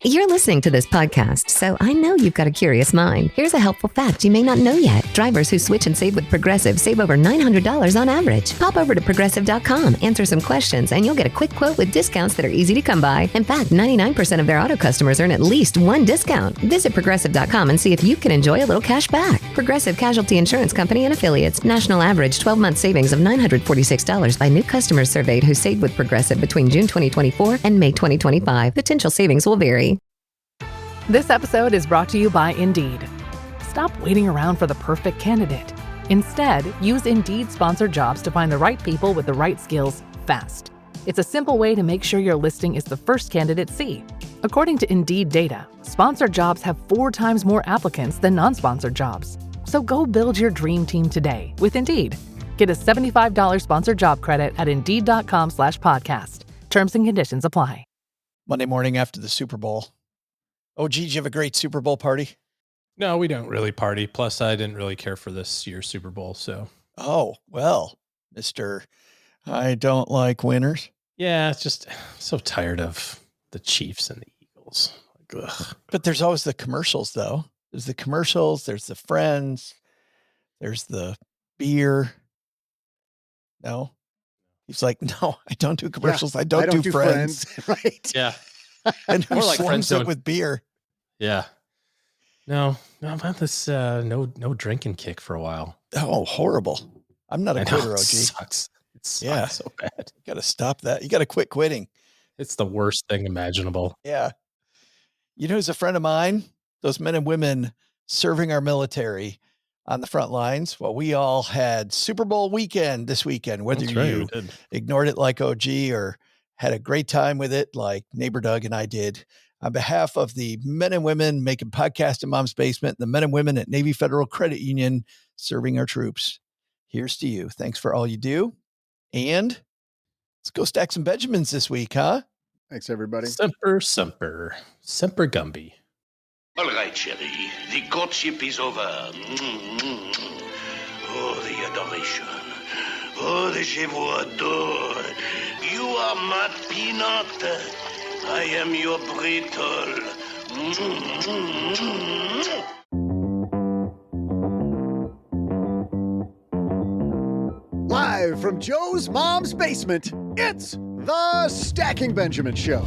You're listening to this podcast, so I know you've got a curious mind. Here's a helpful fact you may not know yet. Drivers who switch and save with Progressive save over $900 on average. Pop over to Progressive.com, answer some questions, and you'll get a quick quote with discounts that are easy to come by. In fact, 99% of their auto customers earn at least one discount. Visit Progressive.com and see if you can enjoy a little cash back. Progressive Casualty Insurance Company and Affiliates. National average 12-month savings of $946 by new customers surveyed who saved with Progressive between June 2024 and May 2025. Potential savings will vary. This episode is brought to you by Indeed. Stop waiting around for the perfect candidate. Instead, use Indeed sponsored jobs to find the right people with the right skills fast. It's a simple way to make sure your listing is the first candidates see. According to Indeed data, sponsored jobs have 4 times more applicants than non-sponsored jobs. So go build your dream team today with Indeed. Get a $75 sponsored job credit at Indeed.com/podcast. Terms and conditions apply. Monday morning after the Super Bowl. Oh, did you have a great Super Bowl party? No, we don't really party. Plus, I didn't really care for this year's Super Bowl, so. Oh, well, Mr. I don't like winners. Yeah, it's just so tired of the Chiefs and the Eagles. Like, ugh. But there's always the commercials, though. There's the commercials, there's the friends, there's the beer. No? He's like, no, I don't do commercials. Yeah, I don't do friends. Right. Yeah. And who More like slums friends it with beer? Yeah. No, I've had this no drinking kick for a while. Oh, horrible. I'm not a quitter, OG. It sucks. It sucks so bad. You got to stop that. You got to quit quitting. It's the worst thing imaginable. Yeah. You know who's a friend of mine? Those men and women serving our military on the front lines. Well, we all had Super Bowl weekend this weekend, whether you ignored it like OG or had a great time with it like neighbor Doug and I did. On behalf of the men and women making podcasts in Mom's Basement, the men and women at Navy Federal Credit Union serving our troops, here's to you. Thanks for all you do. And let's go stack some Benjamins this week, huh? Thanks, everybody. Semper Gumby. All right, Sherry. The courtship is over. Oh, the adoration. Oh, the je vous adore. You are my peanut. I am your brittle. Live from Joe's mom's basement, it's the Stacking Benjamin Show.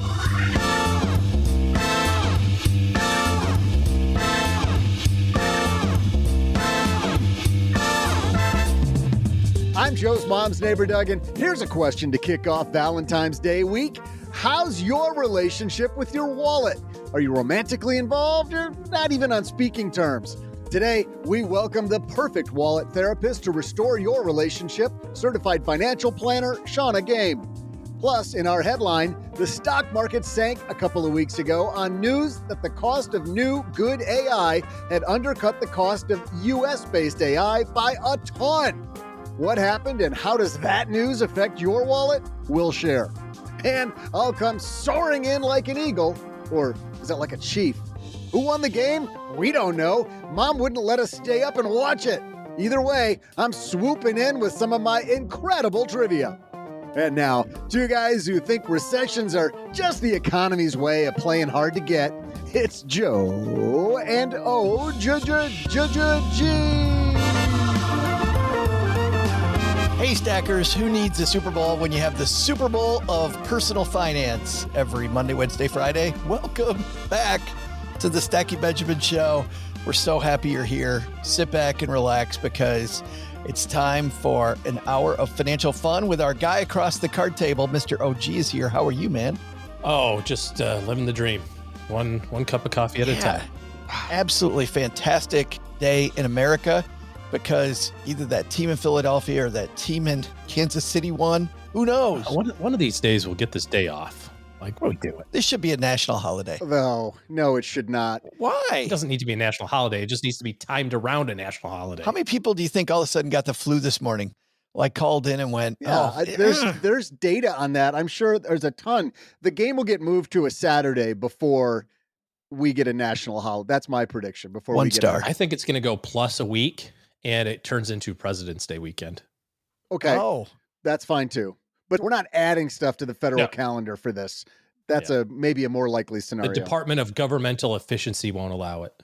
I'm Joe's mom's neighbor, Doug, and here's a question to kick off Valentine's Day week. How's your relationship with your wallet? Are you romantically involved or not even on speaking terms? Today, we welcome the perfect wallet therapist to restore your relationship, certified financial planner, Shannah Game. Plus, in our headline, the stock market sank a couple of weeks ago on news that the cost of new good AI had undercut the cost of US-based AI by a ton. What happened and how does that news affect your wallet? We'll share. And I'll come soaring in like an eagle, or is that like a chief? Who won the game? We don't know. Mom wouldn't let us stay up and watch it. Either way, I'm swooping in with some of my incredible trivia. And now, 2 guys who think recessions are just the economy's way of playing hard to get. It's Joe and O-J-J-J-J-G. Hey, Stackers, who needs a Super Bowl when you have the Super Bowl of personal finance every Monday, Wednesday, Friday? Welcome back to the Stacking Benjamin Show. We're so happy you're here. Sit back and relax because it's time for an hour of financial fun with our guy across the card table. Mr. OG is here. How are you, man? Oh, just living the dream. One cup of coffee at a time. Absolutely fantastic day in America. Because either that team in Philadelphia or that team in Kansas City won. Who knows? One of these days we'll get this day off. Like, what are we doing? This should be a national holiday. No, it should not. Why? It doesn't need to be a national holiday. It just needs to be timed around a national holiday. How many people do you think all of a sudden got the flu this morning? Like called in and went, there's data on that. I'm sure there's a ton. The game will get moved to a Saturday before we get a national holiday. That's my prediction. Before One we get star. I think it's going to go plus a week. And it turns into President's Day weekend. Okay. Oh, that's fine too. But we're not adding stuff to the federal calendar for this. That's maybe a more likely scenario. The Department of Governmental Efficiency won't allow it.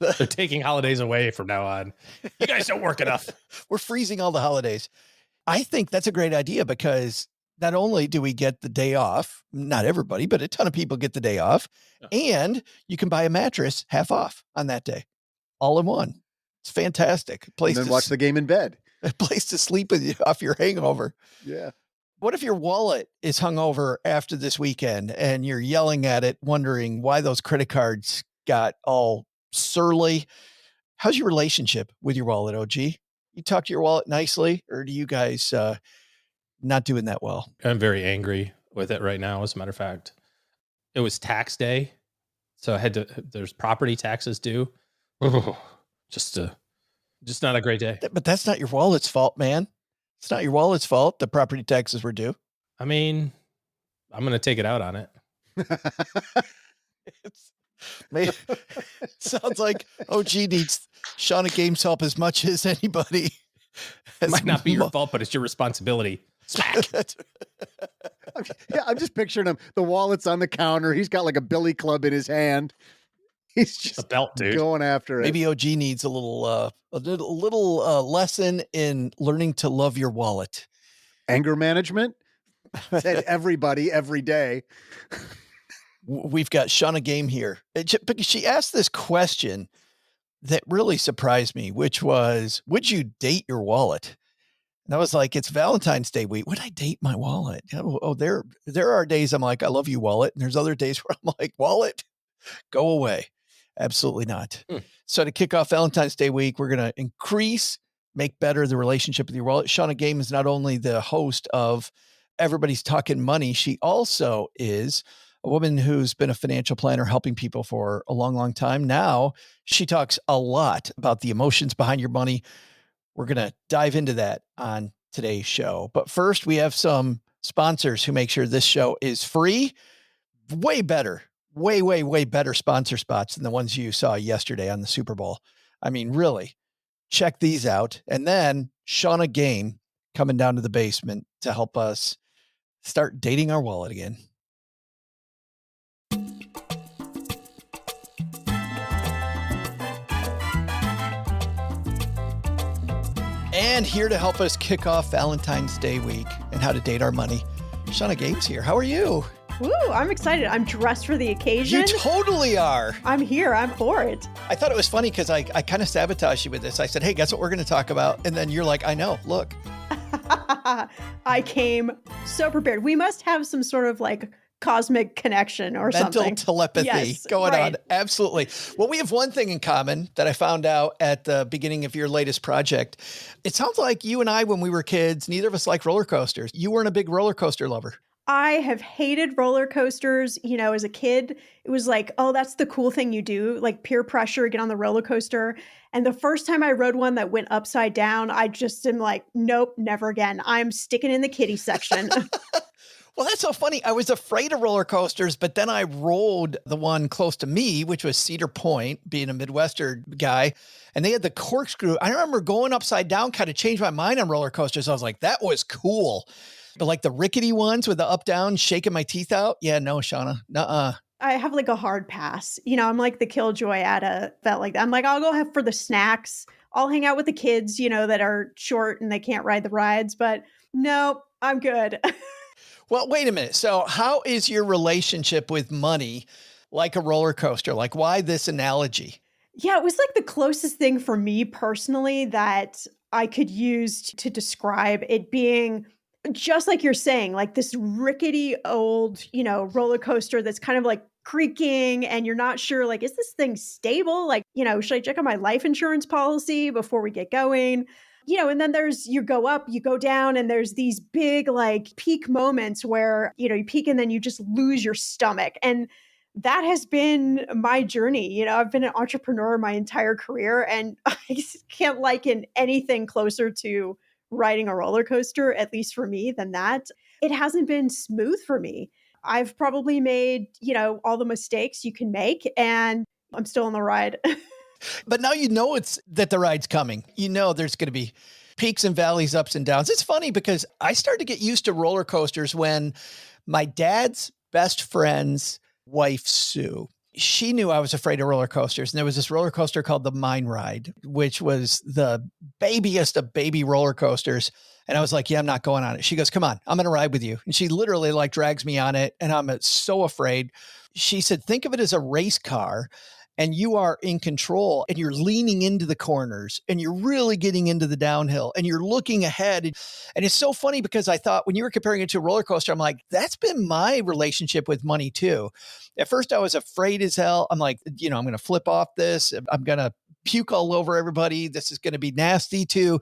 They're taking holidays away from now on. You guys don't work enough. We're freezing all the holidays. I think that's a great idea because not only do we get the day off, not everybody, but a ton of people get the day off, and you can buy a mattress half off on that day, all in one. It's fantastic. And then watch the game in bed. A place to sleep with you off your hangover. Yeah. What if your wallet is hungover after this weekend and you're yelling at it, wondering why those credit cards got all surly? How's your relationship with your wallet, OG? You talk to your wallet nicely, or do you guys not doing that well? I'm very angry with it right now. As a matter of fact, it was tax day, so there's property taxes due. Oh, just not a great day. But that's not your wallet's fault, man. It's not your wallet's fault. The property taxes were due. I mean, I'm going to take it out on it. It sounds like OG needs Shannah Game's help as much as anybody. It might not be your fault, but it's your responsibility. Smack. Yeah, I'm just picturing him. The wallet's on the counter. He's got like a billy club in his hand. He's just a belt, dude, going after it. Maybe OG needs a little lesson in learning to love your wallet. Anger management. Said everybody every day. We've got Shannah Game here because she asked this question that really surprised me, which was, would you date your wallet? And I was like, it's Valentine's Day week. Would I date my wallet? There are days I'm like, I love you, wallet. And there's other days where I'm like, wallet, go away. Absolutely not. So to kick off Valentine's Day week, we're going to make better the relationship with your wallet. Shannah Game is not only the host of Everybody's Talking Money, she also is a woman who's been a financial planner helping people for a long, long time. Now she talks a lot about the emotions behind your money. We're going to dive into that on today's show. But first, we have some sponsors who make sure this show is free. Way better. Way better sponsor spots than the ones you saw yesterday on the Super Bowl. I mean, really, check these out. And then Shannah Game coming down to the basement to help us start dating our wallet again. And here to help us kick off Valentine's Day week and how to date our money, Shannah Game's here. How are you? Ooh, I'm excited. I'm dressed for the occasion. You totally are. I'm here. I'm for it. I thought it was funny because I kind of sabotaged you with this. I said, hey, guess what we're going to talk about? And then you're like, I know, look. I came so prepared. We must have some sort of like cosmic connection or something. Mental telepathy going on. Absolutely. Well, we have one thing in common that I found out at the beginning of your latest project. It sounds like you and I, when we were kids, neither of us liked roller coasters. You weren't a big roller coaster lover. I have hated roller coasters. You know, as a kid, it was like, oh, that's the cool thing you do, like peer pressure, get on the roller coaster. And the first time I rode one that went upside down, I just am like, nope, never again. I'm sticking in the kiddie section. Well, that's so funny. I was afraid of roller coasters, but then I rode the one close to me, which was Cedar Point, being a Midwestern guy. And they had the corkscrew. I remember going upside down, kind of changed my mind on roller coasters. I was like, that was cool. But like the rickety ones with the up down, shaking my teeth out. Yeah, no, Shannah. Nuh-uh. I have like a hard pass. You know, I'm like the killjoy at a vet like that. I'm like, I'll go have for the snacks. I'll hang out with the kids, you know, that are short and they can't ride the rides. But no, I'm good. Well, wait a minute. So how is your relationship with money like a roller coaster? Like, why this analogy? Yeah, it was like the closest thing for me personally that I could use to describe it being just like you're saying, like this rickety old, you know, roller coaster that's kind of like creaking and you're not sure, like, is this thing stable? Like, you know, should I check on my life insurance policy before we get going? You know, and then you go up, you go down, and there's these big like peak moments where, you know, you peak and then you just lose your stomach. And that has been my journey. You know, I've been an entrepreneur my entire career and I can't liken anything closer to riding a roller coaster, at least for me, than that. It hasn't been smooth for me. I've probably made, you know, all the mistakes you can make and I'm still on the ride. But now you know that the ride's coming. You know there's going to be peaks and valleys, ups and downs. It's funny because I started to get used to roller coasters when My dad's best friend's wife, Sue, she knew I was afraid of roller coasters. And there was this roller coaster called the Mine Ride, which was the babiest of baby roller coasters. And I was like, yeah, I'm not going on it. She goes, come on, I'm going to ride with you. And she literally like drags me on it. And I'm so afraid. She said, think of it as a race car. And you are in control and you're leaning into the corners and you're really getting into the downhill and you're looking ahead. And it's so funny because I thought when you were comparing it to a roller coaster, I'm like, that's been my relationship with money too. At first I was afraid as hell. I'm like, I'm going to flip off this. I'm going to puke all over everybody. This is going to be nasty too.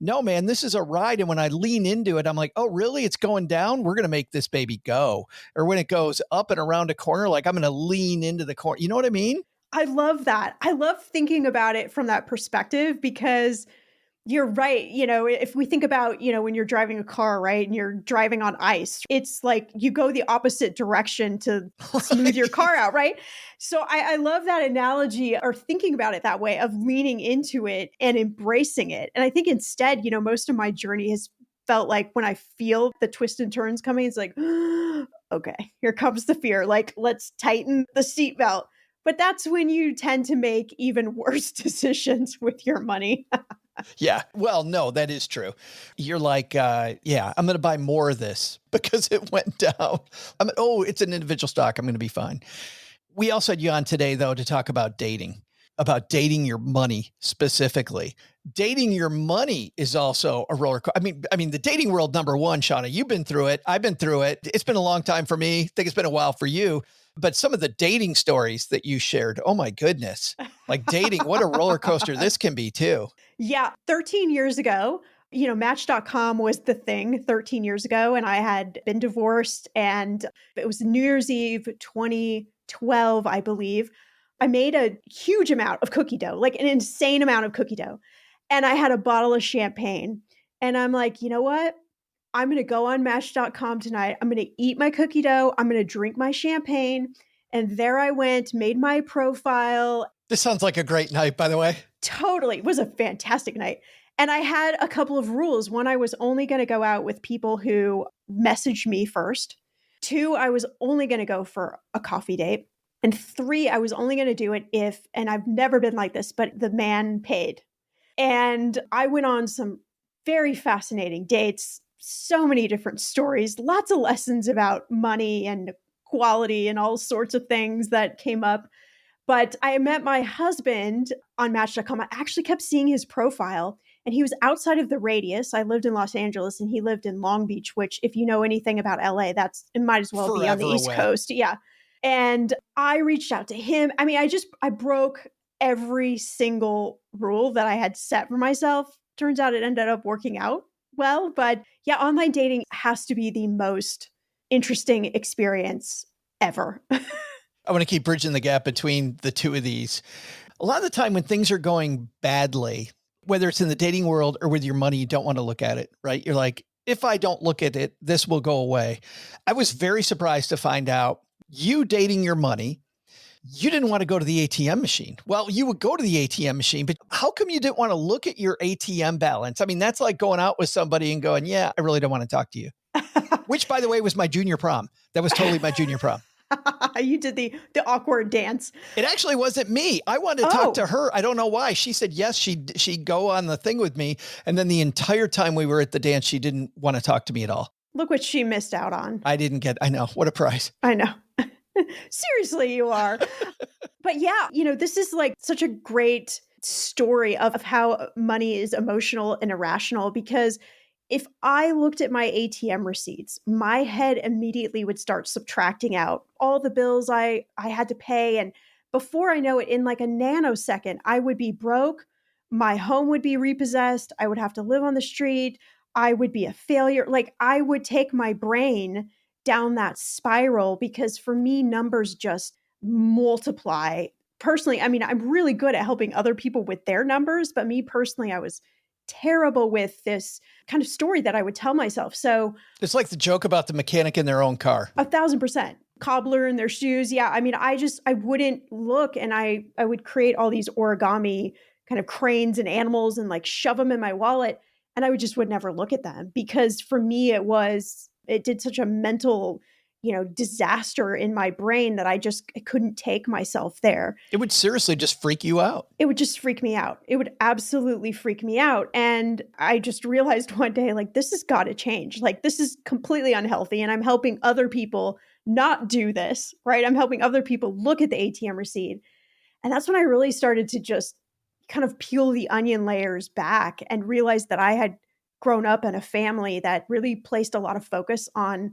No, man, this is a ride. And when I lean into it, I'm like, oh, really? It's going down. We're going to make this baby go. Or when it goes up and around a corner, like I'm going to lean into the corner. You know what I mean? I love that. I love thinking about it from that perspective because you're right. If we think about, when you're driving a car, right, and you're driving on ice, it's like you go the opposite direction to smooth your car out, right? So I love that analogy or thinking about it that way of leaning into it and embracing it. And I think instead, most of my journey has felt like when I feel the twists and turns coming, it's like, okay, here comes the fear. Like, let's tighten the seatbelt. But that's when you tend to make even worse decisions with your money. Yeah. Well, no, that is true. You're like, I'm going to buy more of this because it went down. It's an individual stock. I'm going to be fine. We also had you on today, though, to talk about dating your money specifically. Dating your money is also a roller coaster. I mean, the dating world, number one, Shannah, you've been through it. I've been through it. It's been a long time for me. I think it's been a while for you. But some of the dating stories that you shared, oh my goodness, like dating, what a roller coaster this can be too. Yeah. 13 years ago, Match.com was the thing 13 years ago. And I had been divorced and it was New Year's Eve, 2012, I believe. I made a huge amount of cookie dough, like an insane amount of cookie dough. And I had a bottle of champagne. And I'm like, you know what? I'm going to go on Match.com tonight. I'm going to eat my cookie dough. I'm going to drink my champagne. And there I went, made my profile. This sounds like a great night, by the way. Totally. It was a fantastic night. And I had a couple of rules. One, I was only going to go out with people who messaged me first. 2, I was only going to go for a coffee date. And 3, I was only going to do it if, and I've never been like this, but the man paid. And I went on some very fascinating dates. So many different stories, lots of lessons about money and quality and all sorts of things that came up. But I met my husband on Match.com. I actually kept seeing his profile and he was outside of the radius. I lived in Los Angeles and he lived in Long Beach, which if you know anything about LA, it might as well be on the East Coast. Yeah. And I reached out to him. I broke every single rule that I had set for myself. Turns out it ended up working out well, but yeah, online dating has to be the most interesting experience ever. I want to keep bridging the gap between the two of these. A lot of the time when things are going badly, whether it's in the dating world or with your money, you don't want to look at it, right? You're like, if I don't look at it, this will go away. I was very surprised to find out you dating your money, you didn't want to go to the ATM machine. Well, you would go to the ATM machine, but how come you didn't want to look at your ATM balance? I mean, that's like going out with somebody and going, yeah, I really don't want to talk to you. Which, by the way, was my junior prom. That was totally my junior prom. You did the awkward dance. It actually wasn't me. I wanted to talk to her. I don't know why. She said, yes, she'd go on the thing with me. And then the entire time we were at the dance, she didn't want to talk to me at all. Look what she missed out on. I know. What a prize. I know. Seriously, you are. But yeah, this is like such a great story of how money is emotional and irrational, because if I looked at my ATM receipts, my head immediately would start subtracting out all the bills I had to pay. And before I know it, in like a nanosecond, I would be broke. My home would be repossessed. I would have to live on the street. I would be a failure. Like I would take my brain down that spiral because for me, numbers just multiply. Personally, I'm really good at helping other people with their numbers, but me personally, I was terrible with this kind of story that I would tell myself. So it's like the joke about the mechanic in their own car. 1,000%. Cobbler in their shoes. Yeah. I wouldn't look, and I would create all these origami kind of cranes and animals and like shove them in my wallet. And I would never look at them because for me, it did such a mental disaster in my brain that I couldn't take myself there. It would seriously just freak you out. It would just freak me out. It would absolutely freak me out. And I just realized one day, like, this has got to change. Like, this is completely unhealthy. And I'm helping other people not do this, right? I'm helping other people look at the ATM receipt. And that's when I really started to just kind of peel the onion layers back and realize that I had grown up in a family that really placed a lot of focus on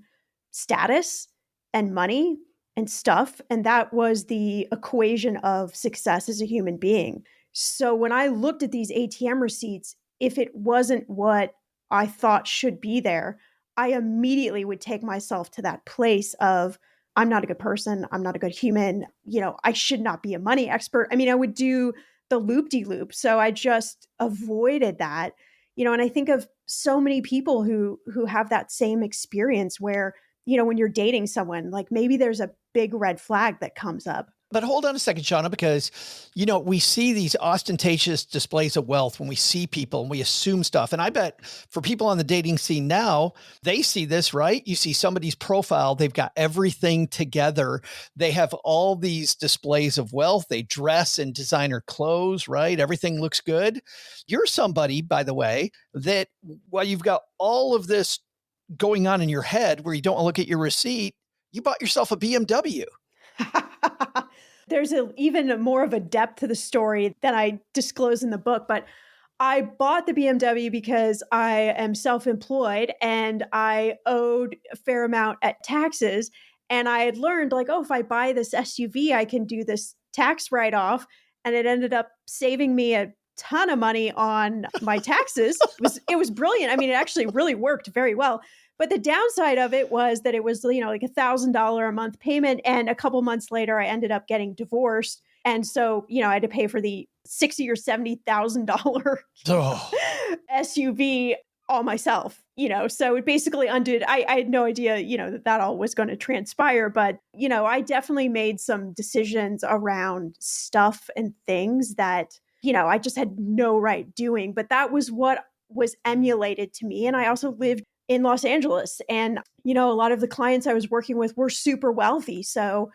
status and money and stuff. And that was the equation of success as a human being. So when I looked at these ATM receipts, if it wasn't what I thought should be there, I immediately would take myself to that place of, I'm not a good person. I'm not a good human. I should not be a money expert. I mean, I would do the loop-de-loop. So I just avoided that, and I think of so many people who have that same experience where, when you're dating someone, like maybe there's a big red flag that comes up. But hold on a second, Shannah, because, we see these ostentatious displays of wealth when we see people and we assume stuff. And I bet for people on the dating scene now, they see this, right? You see somebody's profile, they've got everything together. They have all these displays of wealth. They dress in designer clothes, right? Everything looks good. You're somebody, by the way, that while you've got all of this going on in your head where you don't want to look at your receipt, you bought yourself a BMW. There's even more of a depth to the story than I disclose in the book, but I bought the BMW because I am self-employed and I owed a fair amount at taxes. And I had learned like, if I buy this SUV, I can do this tax write-off. And it ended up saving me a ton of money on my taxes. It was brilliant. I mean, it actually really worked very well. But the downside of it was that it was, like $1,000 a month payment. And a couple months later, I ended up getting divorced. And so, I had to pay for the $60,000 or $70,000 SUV all myself, so it basically undid. I had no idea, that all was going to transpire. But, I definitely made some decisions around stuff and things that, I just had no right doing. But that was what was emulated to me. And I also lived in Los Angeles. And, a lot of the clients I was working with were super wealthy. So,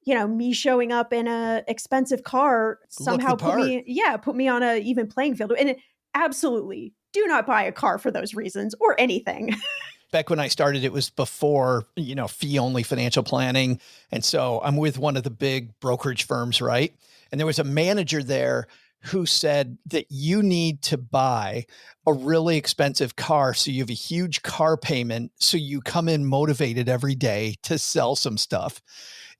me showing up in a expensive car somehow put me on a even playing field. And absolutely do not buy a car for those reasons or anything. Back when I started, it was before, fee-only financial planning. And so I'm with one of the big brokerage firms, right? And there was a manager there who said that you need to buy a really expensive car so you have a huge car payment so you come in motivated every day to sell some stuff.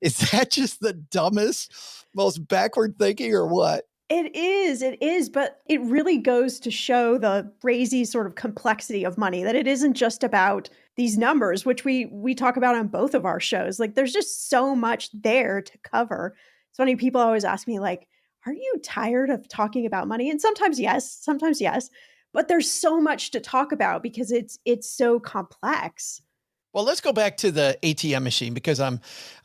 Is that just the dumbest, most backward thinking or what? It is, but it really goes to show the crazy sort of complexity of money, that it isn't just about these numbers, which we talk about on both of our shows. Like there's just so much there to cover. It's funny, people always ask me like, are you tired of talking about money? And sometimes yes, but there's so much to talk about because it's so complex. Well, let's go back to the ATM machine because I'm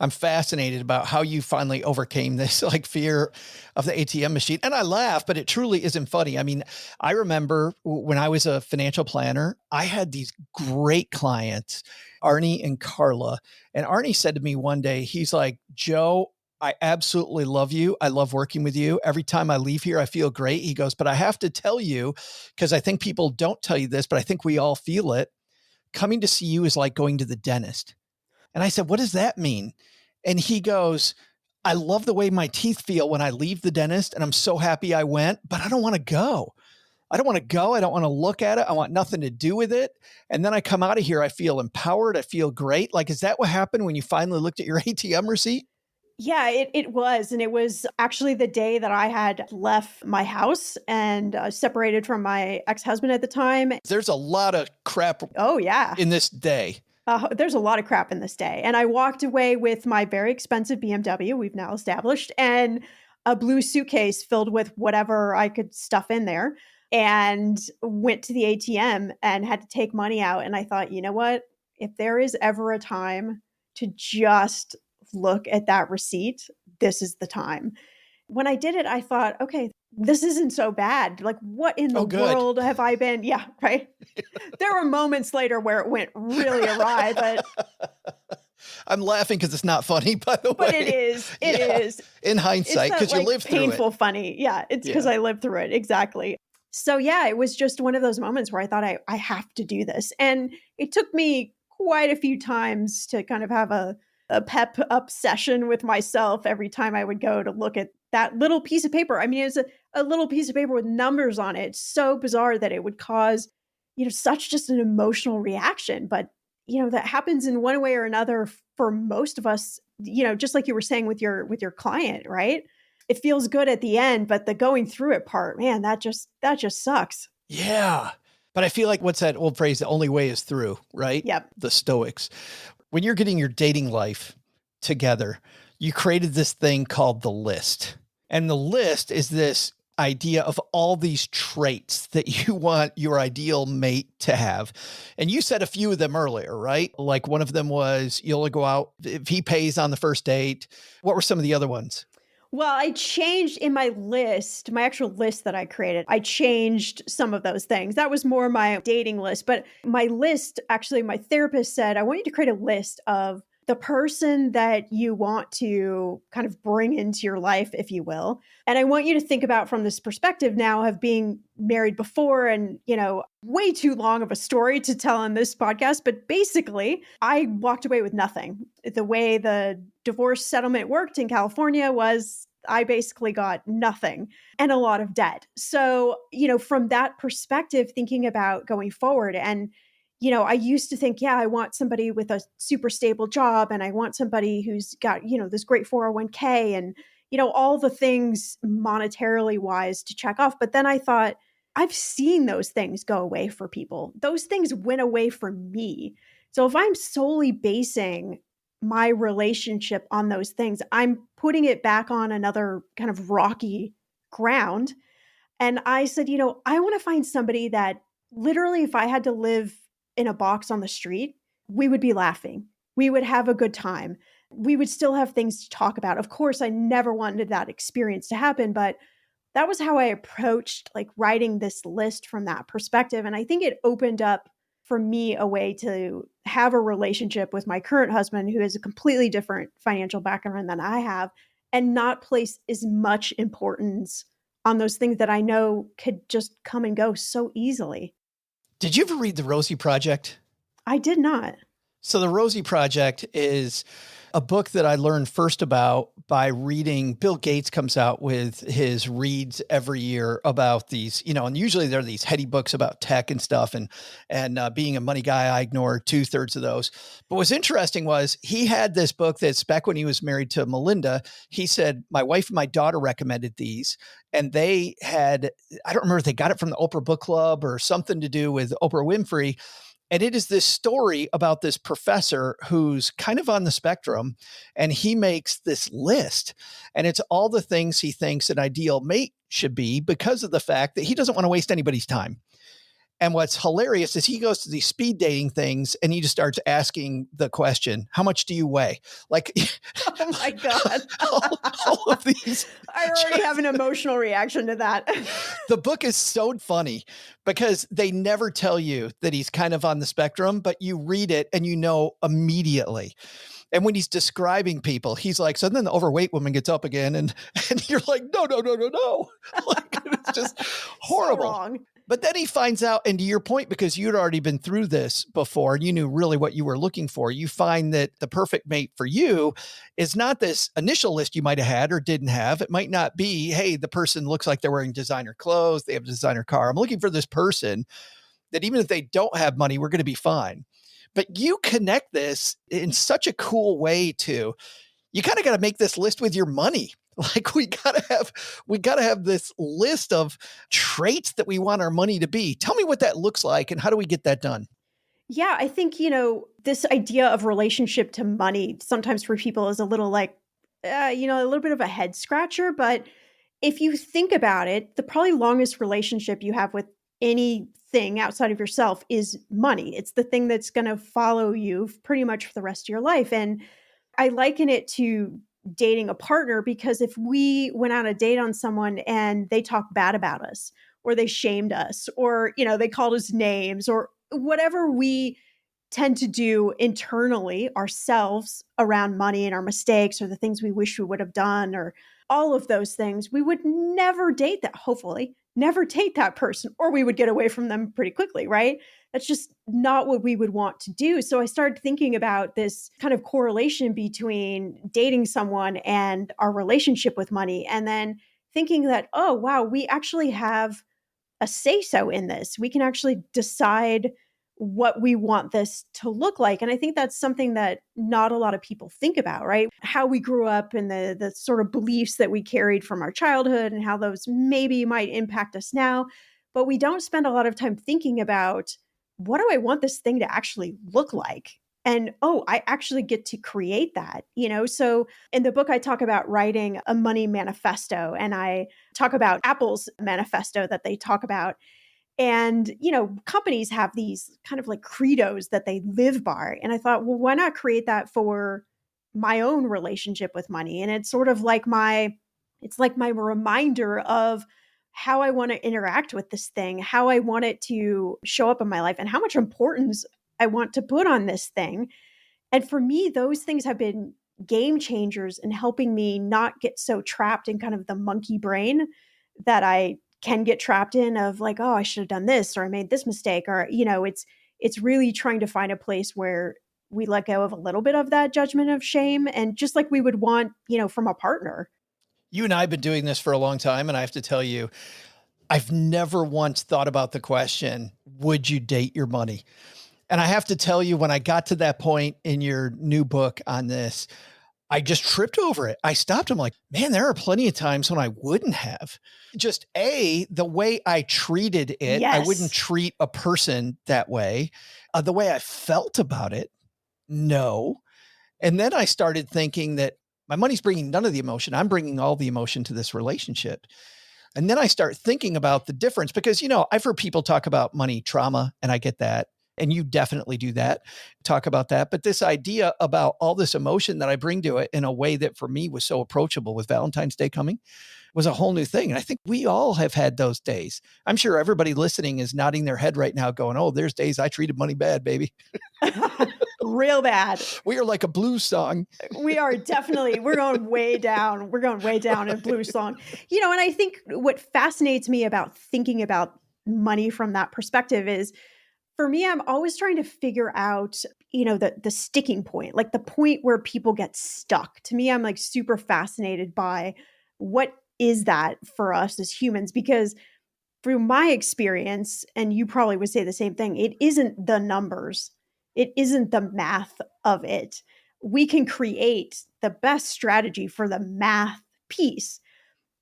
fascinated about how you finally overcame this like fear of the ATM machine. And I laugh, but it truly isn't funny. I mean, I remember when I was a financial planner, I had these great clients, Arnie and Carla. And Arnie said to me one day, he's like, Joe, I absolutely love you. I love working with you. Every time I leave here, I feel great. He goes, but I have to tell you, because I think people don't tell you this, but I think we all feel it. Coming to see you is like going to the dentist. And I said, what does that mean? And he goes, I love the way my teeth feel when I leave the dentist and I'm so happy I went, but I don't want to go. I don't want to go. I don't want to look at it. I want nothing to do with it. And then I come out of here, I feel empowered. I feel great. Like, is that what happened when you finally looked at your ATM receipt? Yeah, it was. And it was actually the day that I had left my house and separated from my ex-husband at the time. There's a lot of crap. Oh, yeah. In this day. There's a lot of crap in this day. And I walked away with my very expensive BMW, we've now established, and a blue suitcase filled with whatever I could stuff in there, and went to the ATM and had to take money out. And I thought, you know what? If there is ever a time to just look at that receipt, this is the time. When I did it, I thought, okay, this isn't so bad. Like, what in the world have I been? Yeah, right. There were moments later where it went really awry, but I'm laughing because it's not funny, by the way. But it is. It is. In hindsight, because you lived through it. Painful funny. Yeah, it's because I lived through it. Exactly. So yeah, it was just one of those moments where I thought I have to do this. And it took me quite a few times to kind of have a pep up session with myself every time I would go to look at that little piece of paper. I mean, it's a little piece of paper with numbers on it. It's so bizarre that it would cause, such just an emotional reaction. But, that happens in one way or another for most of us, just like you were saying with your client, right? It feels good at the end, but the going through it part, man, that just sucks. Yeah. But I feel like what's that old phrase? The only way is through, right? Yep. The Stoics. When you're getting your dating life together, you created this thing called the list. And the list is this idea of all these traits that you want your ideal mate to have. And you said a few of them earlier, right? Like one of them was you'll go out if he pays on the first date. What were some of the other ones? Well, I changed in my list, my actual list that I created. I changed some of those things. That was more my dating list. But my list, actually, my therapist said, I want you to create a list of the person that you want to kind of bring into your life, if you will. And I want you to think about from this perspective now of being married before and, way too long of a story to tell on this podcast. But basically, I walked away with nothing. The way the divorce settlement worked in California was I basically got nothing and a lot of debt. So, from that perspective, thinking about going forward and I used to think, I want somebody with a super stable job and I want somebody who's got, this great 401k and, all the things monetarily wise to check off. But then I thought, I've seen those things go away for people. Those things went away for me. So if I'm solely basing my relationship on those things, I'm putting it back on another kind of rocky ground. And I said, I want to find somebody that literally, if I had to live in a box on the street, we would be laughing. We would have a good time. We would still have things to talk about. Of course, I never wanted that experience to happen, but that was how I approached writing this list from that perspective. And I think it opened up for me a way to have a relationship with my current husband, who has a completely different financial background than I have, and not place as much importance on those things that I know could just come and go so easily. Did you ever read The Rosie Project? I did not. So The Rosie Project is a book that I learned first about by reading. Bill Gates comes out with his reads every year about these, and usually they're these heady books about tech and stuff. And being a money guy, I ignore 2/3 of those. But what's interesting was he had this book that's back when he was married to Melinda. He said, my wife and my daughter recommended these. And they had, I don't remember if they got it from the Oprah Book Club or something to do with Oprah Winfrey. And it is this story about this professor who's kind of on the spectrum, and he makes this list, and it's all the things he thinks an ideal mate should be because of the fact that he doesn't want to waste anybody's time. And what's hilarious is he goes to these speed dating things and he just starts asking the question, how much do you weigh? Oh my God. all of these. I already have an emotional reaction to that. The book is so funny because they never tell you that he's kind of on the spectrum, but you read it and you know immediately. And when he's describing people, he's like, so then the overweight woman gets up again and you're like, no. It's just horrible. So wrong. But then he finds out, and to your point, because you'd already been through this before and you knew really what you were looking for, you find that the perfect mate for you is not this initial list you might have had or didn't have. It might not be, hey, the person looks like they're wearing designer clothes, they have a designer car. I'm looking for this person that even if they don't have money, we're going to be fine. But you connect this in such a cool way too. You kind of got to make this list with your money. Like we gotta have this list of traits that we want our money to be. Tell me what that looks like and how do we get that done? Yeah, I think, this idea of relationship to money sometimes for people is a little a little bit of a head scratcher. But if you think about it, the probably longest relationship you have with anything outside of yourself is money. It's the thing that's going to follow you pretty much for the rest of your life. And I liken it to dating a partner, because if we went on a date on someone and they talked bad about us or they shamed us or, they called us names or whatever we tend to do internally ourselves around money and our mistakes or the things we wish we would have done or all of those things, we would never date that, hopefully, never date that person, or we would get away from them pretty quickly, right? That's just not what we would want to do. So I started thinking about this kind of correlation between dating someone and our relationship with money. And then thinking that, oh, wow, we actually have a say-so in this. We can actually decide what we want this to look like. And I think that's something that not a lot of people think about, right? How we grew up and the sort of beliefs that we carried from our childhood and how those maybe might impact us now. But we don't spend a lot of time thinking about, what do I want this thing to actually look like? And oh, I actually get to create that, So in the book, I talk about writing a money manifesto, and I talk about Apple's manifesto that they talk about. And, companies have these kind of like credos that they live by. And I thought, well, why not create that for my own relationship with money? And it's sort of like it's like my reminder of how I want to interact with this thing, how I want it to show up in my life, and how much importance I want to put on this thing. And for me, those things have been game changers in helping me not get so trapped in kind of the monkey brain that I can get trapped in of like, oh, I should have done this, or I made this mistake, or, it's really trying to find a place where we let go of a little bit of that judgment of shame. And just like we would want, from a partner. You and I have been doing this for a long time. And I have to tell you, I've never once thought about the question, would you date your money? And I have to tell you, when I got to that point in your new book on this, I just tripped over it. I stopped. I'm like, man, there are plenty of times when I wouldn't have. Just the way I treated it, yes. I wouldn't treat a person that way. The way I felt about it, no. And then I started thinking that my money's bringing none of the emotion. I'm bringing all the emotion to this relationship. And then I start thinking about the difference because, I've heard people talk about money trauma, and I get that. And you definitely do that, talk about that. But this idea about all this emotion that I bring to it in a way that for me was so approachable with Valentine's Day coming was a whole new thing. And I think we all have had those days. I'm sure everybody listening is nodding their head right now going, oh, there's days I treated money bad, baby. Real bad. We are like a blues song. We are definitely, we're going way down. We're going way down in blues song. And I think what fascinates me about thinking about money from that perspective is, for me, I'm always trying to figure out, the sticking point, like the point where people get stuck. To me, I'm like super fascinated by what is that for us as humans, because through my experience, and you probably would say the same thing, it isn't the numbers. It isn't the math of it. We can create the best strategy for the math piece,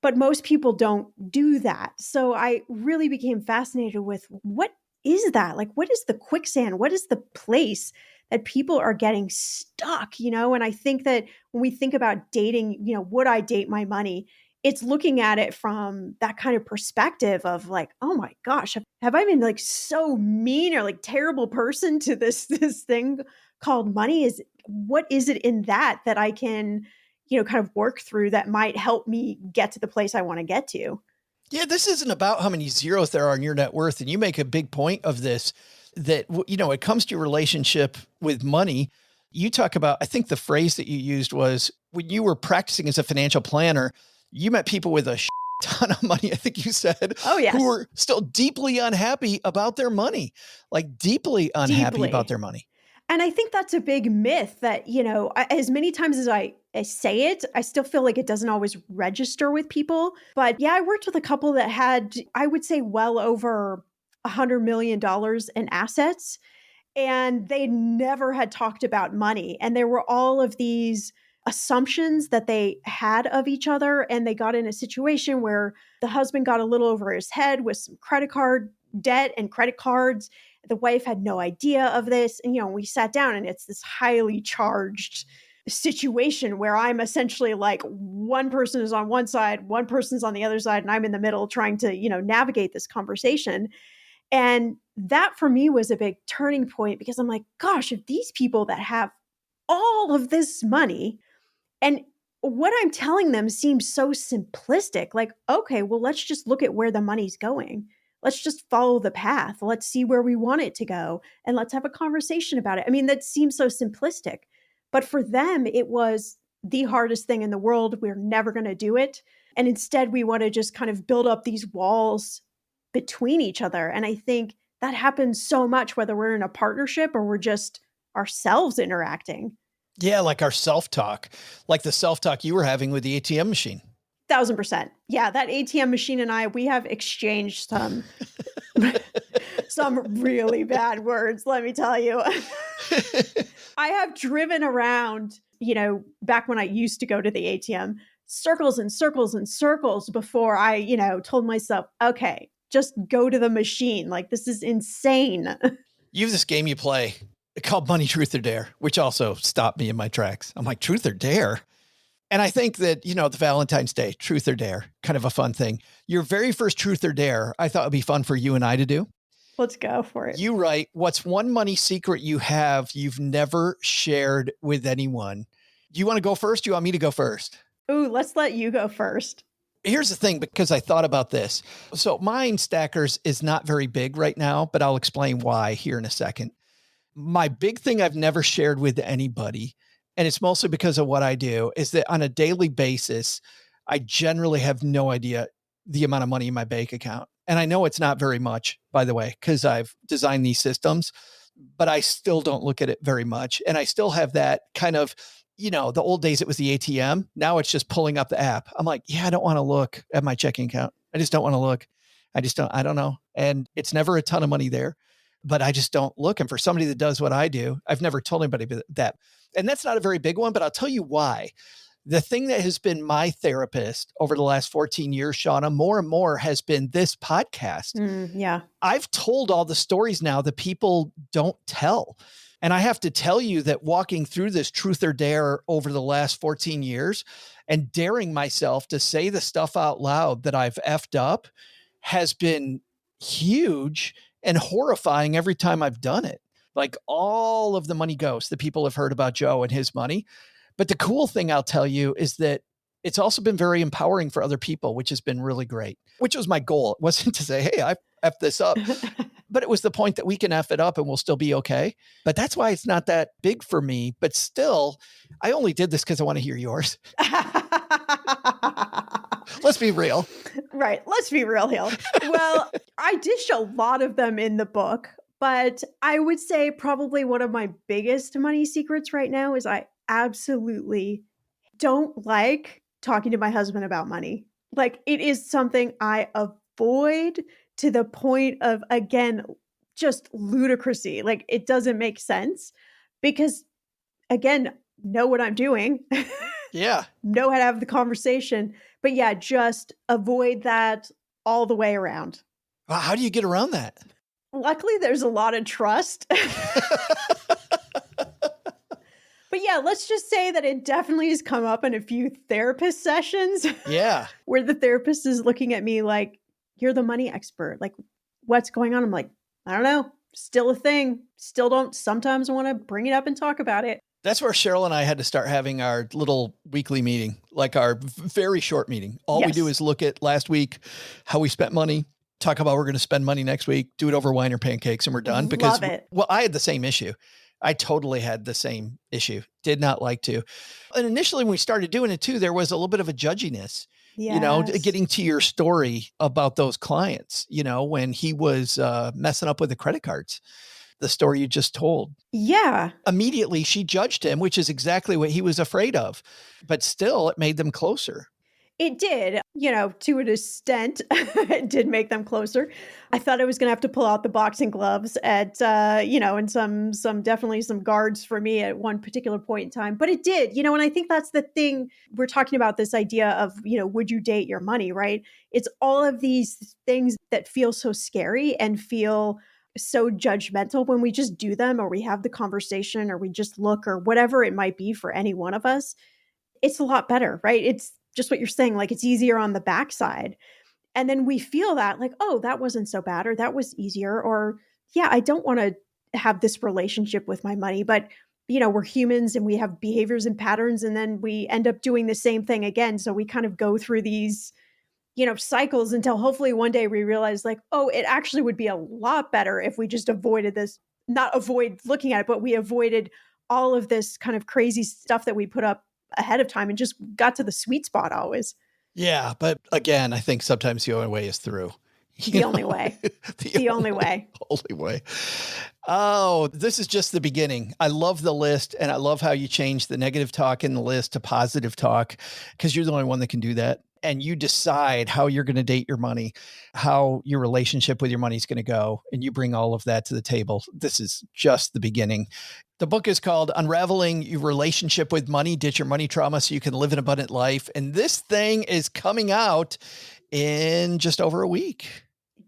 but most people don't do that. So I really became fascinated with what is that? Like, what is the quicksand? What is the place that people are getting stuck, And I think that when we think about dating, would I date my money? It's looking at it from that kind of perspective of like, oh my gosh, have I been like so mean or like terrible person to this thing called money? What is it in that I can, kind of work through that might help me get to the place I want to get to? Yeah, this isn't about how many zeros there are in your net worth. And you make a big point of this, that, it comes to your relationship with money. You talk about, I think the phrase that you used was when you were practicing as a financial planner, you met people with a ton of money, I think you said, oh, yes, who were still deeply unhappy about their money, like deeply unhappy about their money. And I think that's a big myth that, as many times as I say it, I still feel like it doesn't always register with people. But yeah, I worked with a couple that had, I would say, well over $100 million in assets. And they never had talked about money. And there were all of these assumptions that they had of each other. And they got in a situation where the husband got a little over his head with some credit card debt and credit cards. The wife had no idea of this. And, we sat down and it's this highly charged situation where I'm essentially like one person is on one side, one person's on the other side, and I'm in the middle trying to, navigate this conversation. And that for me was a big turning point because I'm like, gosh, if these people that have all of this money and what I'm telling them seems so simplistic, like, okay, well, let's just look at where the money's going. let's just follow the path. Let's see where we want it to go. And let's have a conversation about it. I mean, that seems so simplistic. But for them, it was the hardest thing in the world. We're never going to do it. And instead, we want to just kind of build up these walls between each other. And I think that happens so much, whether we're in a partnership or we're just ourselves interacting. Yeah, like our self-talk, like the self-talk you were having with the ATM machine. 1,000%. Yeah, that ATM machine and we have exchanged some really bad words, let me tell you. I have driven around, back when I used to go to the ATM, circles and circles and circles before I, told myself, okay, just go to the machine. Like, this is insane. You have this game you play called Money, Truth, or Dare, which also stopped me in my tracks. I'm like, truth or dare? And I think that, the Valentine's Day, truth or dare, kind of a fun thing. Your very first truth or dare, I thought would be fun for you and I to do. Let's go for it. You write, what's one money secret you have you've never shared with anyone? Do you want to go first? Do you want me to go first? Ooh, let's let you go first. Here's the thing, because I thought about this. So mine, Stackers, is not very big right now, but I'll explain why here in a second. My big thing I've never shared with anybody, and it's mostly because of what I do, is that on a daily basis, I generally have no idea the amount of money in my bank account. And I know it's not very much, by the way, because I've designed these systems, but I still don't look at it very much. And I still have that kind of, the old days it was the ATM. Now it's just pulling up the app. I'm like, yeah, I don't want to look at my checking account. I just don't want to look. I don't know. And it's never a ton of money there, but I just don't look. And for somebody that does what I do, I've never told anybody that. And that's not a very big one, but I'll tell you why. The thing that has been my therapist over the last 14 years, Shannah, more and more has been this podcast. Yeah. I've told all the stories now that people don't tell. And I have to tell you that walking through this truth or dare over the last 14 years and daring myself to say the stuff out loud that I've effed up has been huge and horrifying every time I've done it. Like all of the money ghosts that people have heard about Joe and his money. But the cool thing I'll tell you is that it's also been very empowering for other people, which has been really great, which was my goal. It wasn't to say, hey, I effed this up, but it was the point that we can F it up and we'll still be okay. But that's why it's not that big for me. But still, I only did this because I want to hear yours. Let's be real. Right. Let's be real, Hill. Well, I dish a lot of them in the book, but I would say probably one of my biggest money secrets right now is I absolutely don't like talking to my husband about money. Like, it is something I avoid to the point of, again, just ludicrousy. Like, it doesn't make sense because, again, know what I'm doing. Yeah. Know how to have the conversation. But yeah, just avoid that all the way around. Wow, how do you get around that? Luckily, there's a lot of trust. But yeah, let's just say that it definitely has come up in a few therapist sessions. Yeah. Where the therapist is looking at me like, you're the money expert. Like, what's going on? I'm like, I don't know. Still a thing. Still don't sometimes want to bring it up and talk about it. That's where Cheryl and I had to start having our little weekly meeting, like our very short meeting. All we do is look at last week, how we spent money, talk about we're going to spend money next week, do it over wine or pancakes, and we're done. Because, well, I had the same issue. I totally had the same issue. Did not like to. And initially when we started doing it too, there was a little bit of a judginess, getting to your story about those clients, when he was messing up with the credit cards, the story you just told. Yeah. Immediately she judged him, which is exactly what he was afraid of. But still, it made them closer. It did, to an extent, it did make them closer. I thought I was going to have to pull out the boxing gloves and definitely some guards for me at one particular point in time. But it did, and I think that's the thing we're talking about, this idea of, would you date your money, right? It's all of these things that feel so scary and feel so judgmental when we just do them, or we have the conversation, or we just look, or whatever it might be for any one of us. It's a lot better, right? It's just what you're saying, like it's easier on the backside. And then we feel that like, oh, that wasn't so bad, or that was easier, or yeah, I don't want to have this relationship with my money, but we're humans and we have behaviors and patterns, and then we end up doing the same thing again. So we kind of go through these cycles until hopefully one day we realize like, oh, it actually would be a lot better if we just avoided this, not avoid looking at it, but we avoided all of this kind of crazy stuff that we put up ahead of time and just got to the sweet spot always. Yeah. But again, I think sometimes the only way is through. The only way. The only way. Only way. Oh, this is just the beginning. I love the list, and I love how you change the negative talk in the list to positive talk, because you're the only one that can do that. And you decide how you're going to date your money, how your relationship with your money is going to go, and you bring all of that to the table. This is just the beginning. The book is called Unraveling Your Relationship with Money, Ditch Your Money Trauma So You Can Live an Abundant Life. And this thing is coming out in just over a week.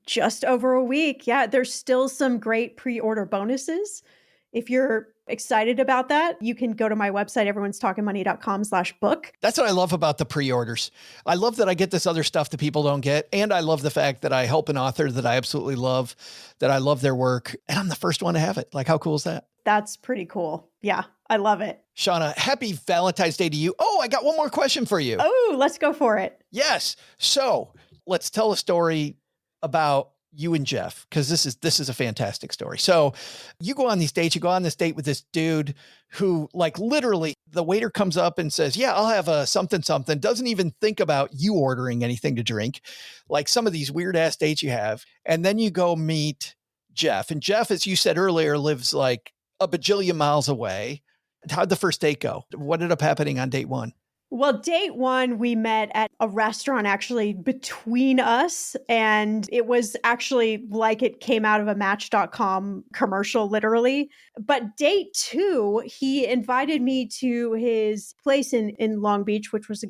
Just over a week. Yeah, there's still some great pre-order bonuses. If you're excited about that, you can go to my website, everyone'stalkingmoney.com/book. That's what I love about the pre-orders. I love that I get this other stuff that people don't get. And I love the fact that I help an author that I absolutely love, that I love their work. And I'm the first one to have it. Like, how cool is that? That's pretty cool. Yeah, I love it. Shannah, happy Valentine's Day to you. Oh, I got one more question for you. Oh, let's go for it. Yes. So let's tell a story about you and Jeff, because this is a fantastic story. So you go on these dates, you go on this date with this dude who, like, literally the waiter comes up and says, yeah, I'll have a something, doesn't even think about you ordering anything to drink, like some of these weird ass dates you have. And then you go meet Jeff. And Jeff, as you said earlier, lives like a bajillion miles away. How'd the first date go? What ended up happening on date one? Well, date one, we met at a restaurant actually between us. And it was actually like it came out of a Match.com commercial, literally. But date two, he invited me to his place in Long Beach, which was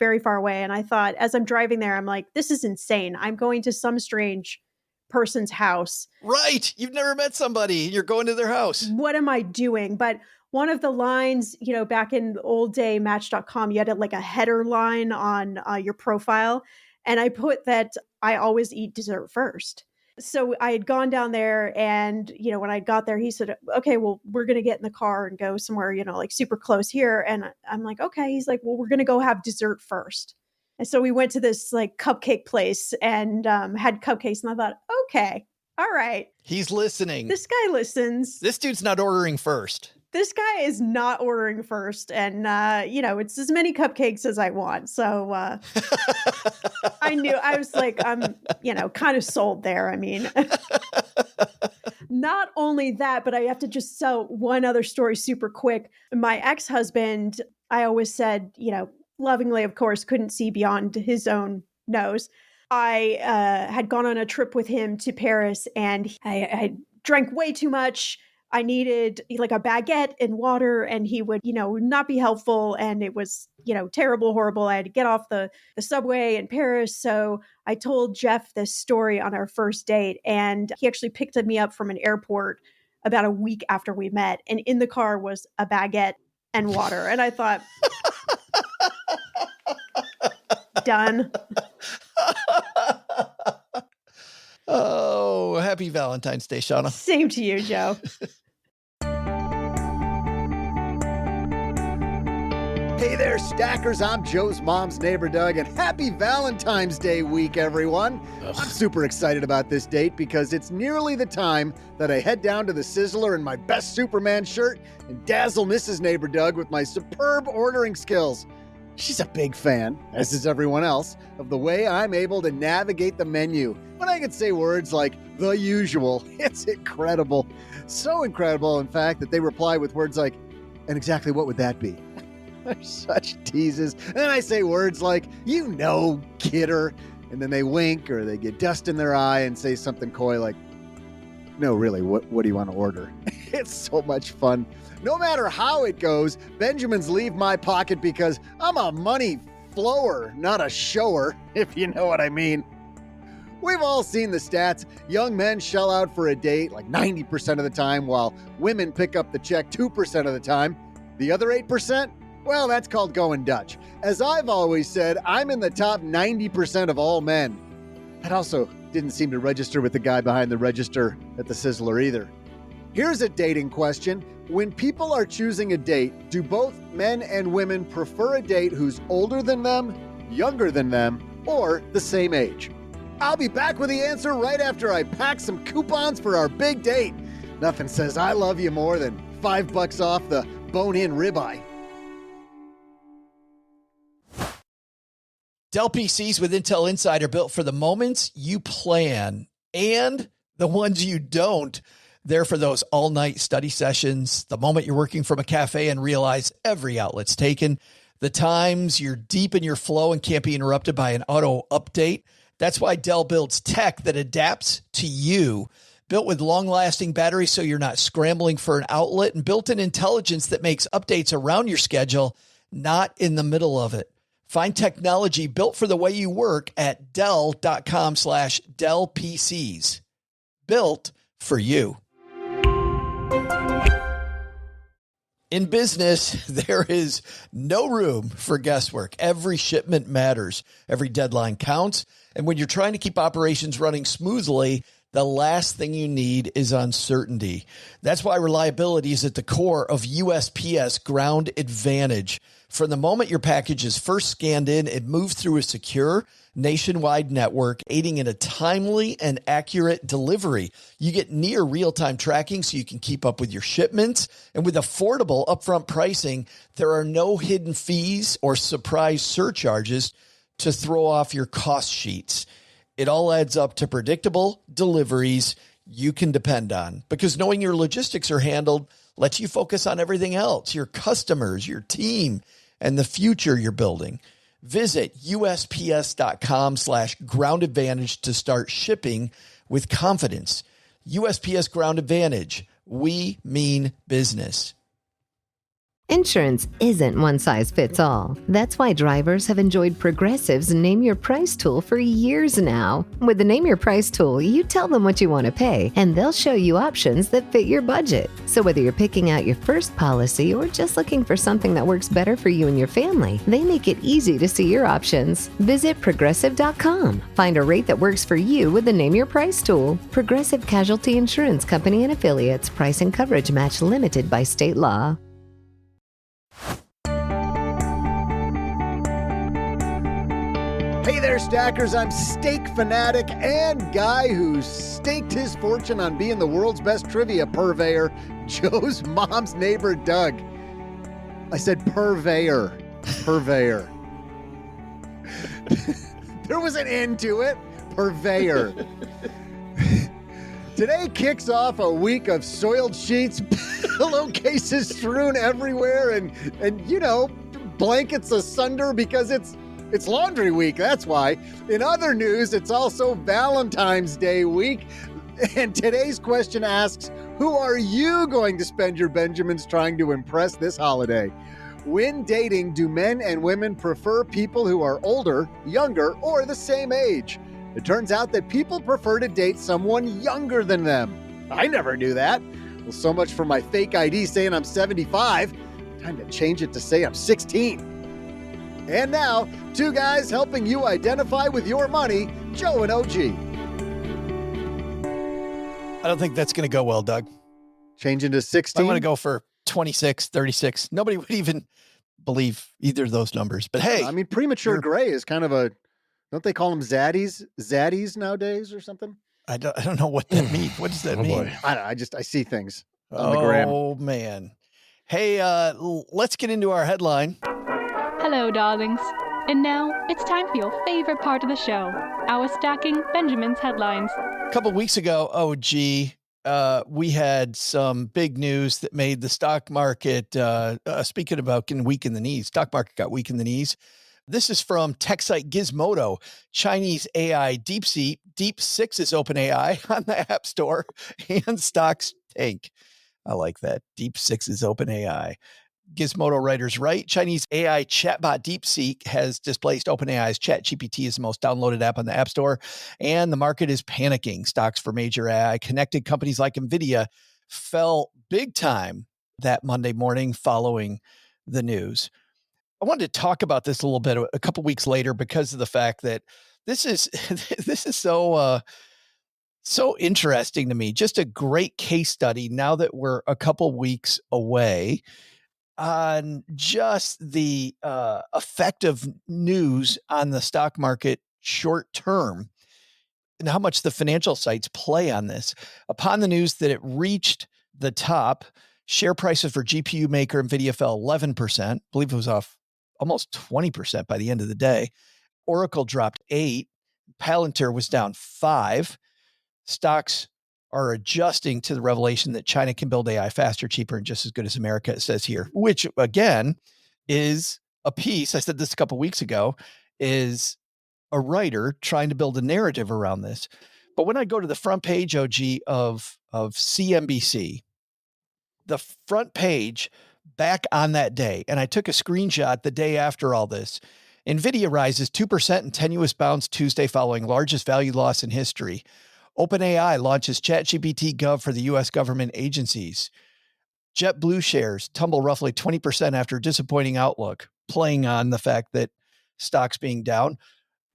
very far away. And I thought, as I'm driving there, I'm like, this is insane. I'm going to some strange person's house. Right. You've never met somebody. You're going to their house. What am I doing? But one of the lines, back in the old day Match.com, you had a header line on your profile. And I put that I always eat dessert first. So I had gone down there and, when I got there, he said, okay, well, we're going to get in the car and go somewhere, like super close here. And I'm like, okay. He's like, well, we're going to go have dessert first. And so we went to this cupcake place and had cupcakes. And I thought, okay, all right. He's listening. This guy listens. This dude's not ordering first. This guy is not ordering first. And, it's as many cupcakes as I want. So I knew, I was like, I'm, kind of sold there. I mean, not only that, but I have to just tell one other story super quick. My ex-husband, I always said, lovingly, of course, couldn't see beyond his own nose. I had gone on a trip with him to Paris and I drank way too much. I needed a baguette and water and he would, not be helpful. And it was, terrible, horrible. I had to get off the subway in Paris. So I told Jeff this story on our first date and he actually picked me up from an airport about a week after we met. And in the car was a baguette and water. And I thought, done. Oh, happy Valentine's Day, Shannah. Same to you, Joe. Hey there, stackers. I'm Joe's mom's neighbor, Doug, and happy Valentine's Day week, everyone. I'm super excited about this date because it's nearly the time that I head down to the Sizzler in my best Superman shirt and dazzle Mrs. Neighbor Doug with my superb ordering skills. She's a big fan, as is everyone else, of the way I'm able to navigate the menu. When I can say words like the usual, it's incredible. So incredible, in fact, that they reply with words like, and exactly what would that be? They're such teases. And then I say words like, kidder. And then they wink or they get dust in their eye and say something coy like, no, really, what do you want to order? It's so much fun. No matter how it goes, Benjamins leave my pocket because I'm a money flower, not a shower, if you know what I mean. We've all seen the stats. Young men shell out for a date like 90% of the time, while women pick up the check 2% of the time. The other 8%? Well, that's called going Dutch. As I've always said, I'm in the top 90% of all men. That also didn't seem to register with the guy behind the register at the Sizzler either. Here's a dating question. When people are choosing a date, do both men and women prefer a date who's older than them, younger than them, or the same age? I'll be back with the answer right after I pack some coupons for our big date. Nothing says I love you more than $5 off the bone-in ribeye. Dell PCs with Intel Inside are built for the moments you plan and the ones you don't. They're for those all-night study sessions, the moment you're working from a cafe and realize every outlet's taken, the times you're deep in your flow and can't be interrupted by an auto update. That's why Dell builds tech that adapts to you. Built with long-lasting batteries so you're not scrambling for an outlet, and built-in intelligence that makes updates around your schedule, not in the middle of it. Find technology built for the way you work at Dell.com/Dell PCs. Built for you. In business, there is no room for guesswork. Every shipment matters. Every deadline counts. And when you're trying to keep operations running smoothly, the last thing you need is uncertainty. That's why reliability is at the core of USPS Ground Advantage. From the moment your package is first scanned in, it moves through a secure nationwide network, aiding in a timely and accurate delivery. You get near real-time tracking so you can keep up with your shipments. And with affordable upfront pricing, there are no hidden fees or surprise surcharges to throw off your cost sheets. It all adds up to predictable deliveries you can depend on, because knowing your logistics are handled lets you focus on everything else, your customers, your team, and the future you're building. Visit USPS.com/Ground Advantage to start shipping with confidence. USPS Ground Advantage. We mean business. Insurance isn't one size fits all. That's why drivers have enjoyed Progressive's Name Your Price tool for years now. With the Name Your Price tool, you tell them what you want to pay, and they'll show you options that fit your budget. So whether you're picking out your first policy or just looking for something that works better for you and your family, they make it easy to see your options. Visit Progressive.com. Find a rate that works for you with the Name Your Price tool. Progressive Casualty Insurance Company and Affiliates. Price and coverage match limited by state law. Hey there, Stackers. I'm steak fanatic and guy who staked his fortune on being the world's best trivia purveyor, Joe's mom's neighbor, Doug. I said purveyor. Purveyor. There was an end to it. Purveyor. Today kicks off a week of soiled sheets, pillowcases strewn everywhere, and you know, blankets asunder because it's laundry week, that's why. In other news, it's also Valentine's Day week. And today's question asks, who are you going to spend your Benjamins trying to impress this holiday? When dating, do men and women prefer people who are older, younger, or the same age? It turns out that people prefer to date someone younger than them. I never knew that. Well, so much for my fake ID saying I'm 75. Time to change it to say I'm 16. And now, two guys helping you identify with your money, Joe and OG. I don't think that's going to go well, Doug. Change into 16? I'm going to go for 26, 36. Nobody would even believe either of those numbers. But hey. I mean, premature gray is kind of a, don't they call them zaddies nowadays or something? I don't know what that means. What does that mean? Boy. I don't know. I see things on the gram. Oh, man. Hey, let's get into our headline. Hello, darlings. And now it's time for your favorite part of the show, our Stacking Benjamin's headlines. A couple weeks ago, we had some big news that made the stock market, speaking about getting weak in the knees, stock market got weak in the knees. This is from tech site Gizmodo. Chinese AI DeepSeek, Deep6 is OpenAI on the App Store, and stocks tank. I like that. Deep6 is OpenAI. Gizmodo writers write, Chinese AI chatbot DeepSeek has displaced OpenAI's ChatGPT as the most downloaded app on the App Store, and the market is panicking. Stocks for major AI-connected companies like NVIDIA fell big time that Monday morning following the news. I wanted to talk about this a little bit a couple weeks later because of the fact that this is so interesting to me. Just a great case study now that we're a couple weeks away on just the effect of news on the stock market short term and how much the financial sites play on this. Upon the news that it reached the top, share prices for GPU maker NVIDIA fell 11%. I believe it was off almost 20% by the end of the day. Oracle dropped 8%. Palantir was down 5%. Stocks are adjusting to the revelation that China can build AI faster, cheaper, and just as good as America, it says here, which again is a piece, I said this a couple of weeks ago, is a writer trying to build a narrative around this. But when I go to the front page, OG, of CNBC, the front page back on that day, and I took a screenshot the day after all this, NVIDIA rises 2% in tenuous bounce Tuesday following largest value loss in history. OpenAI launches ChatGPT Gov for the U.S. government agencies. JetBlue shares tumble roughly 20% after disappointing outlook, playing on the fact that stocks being down.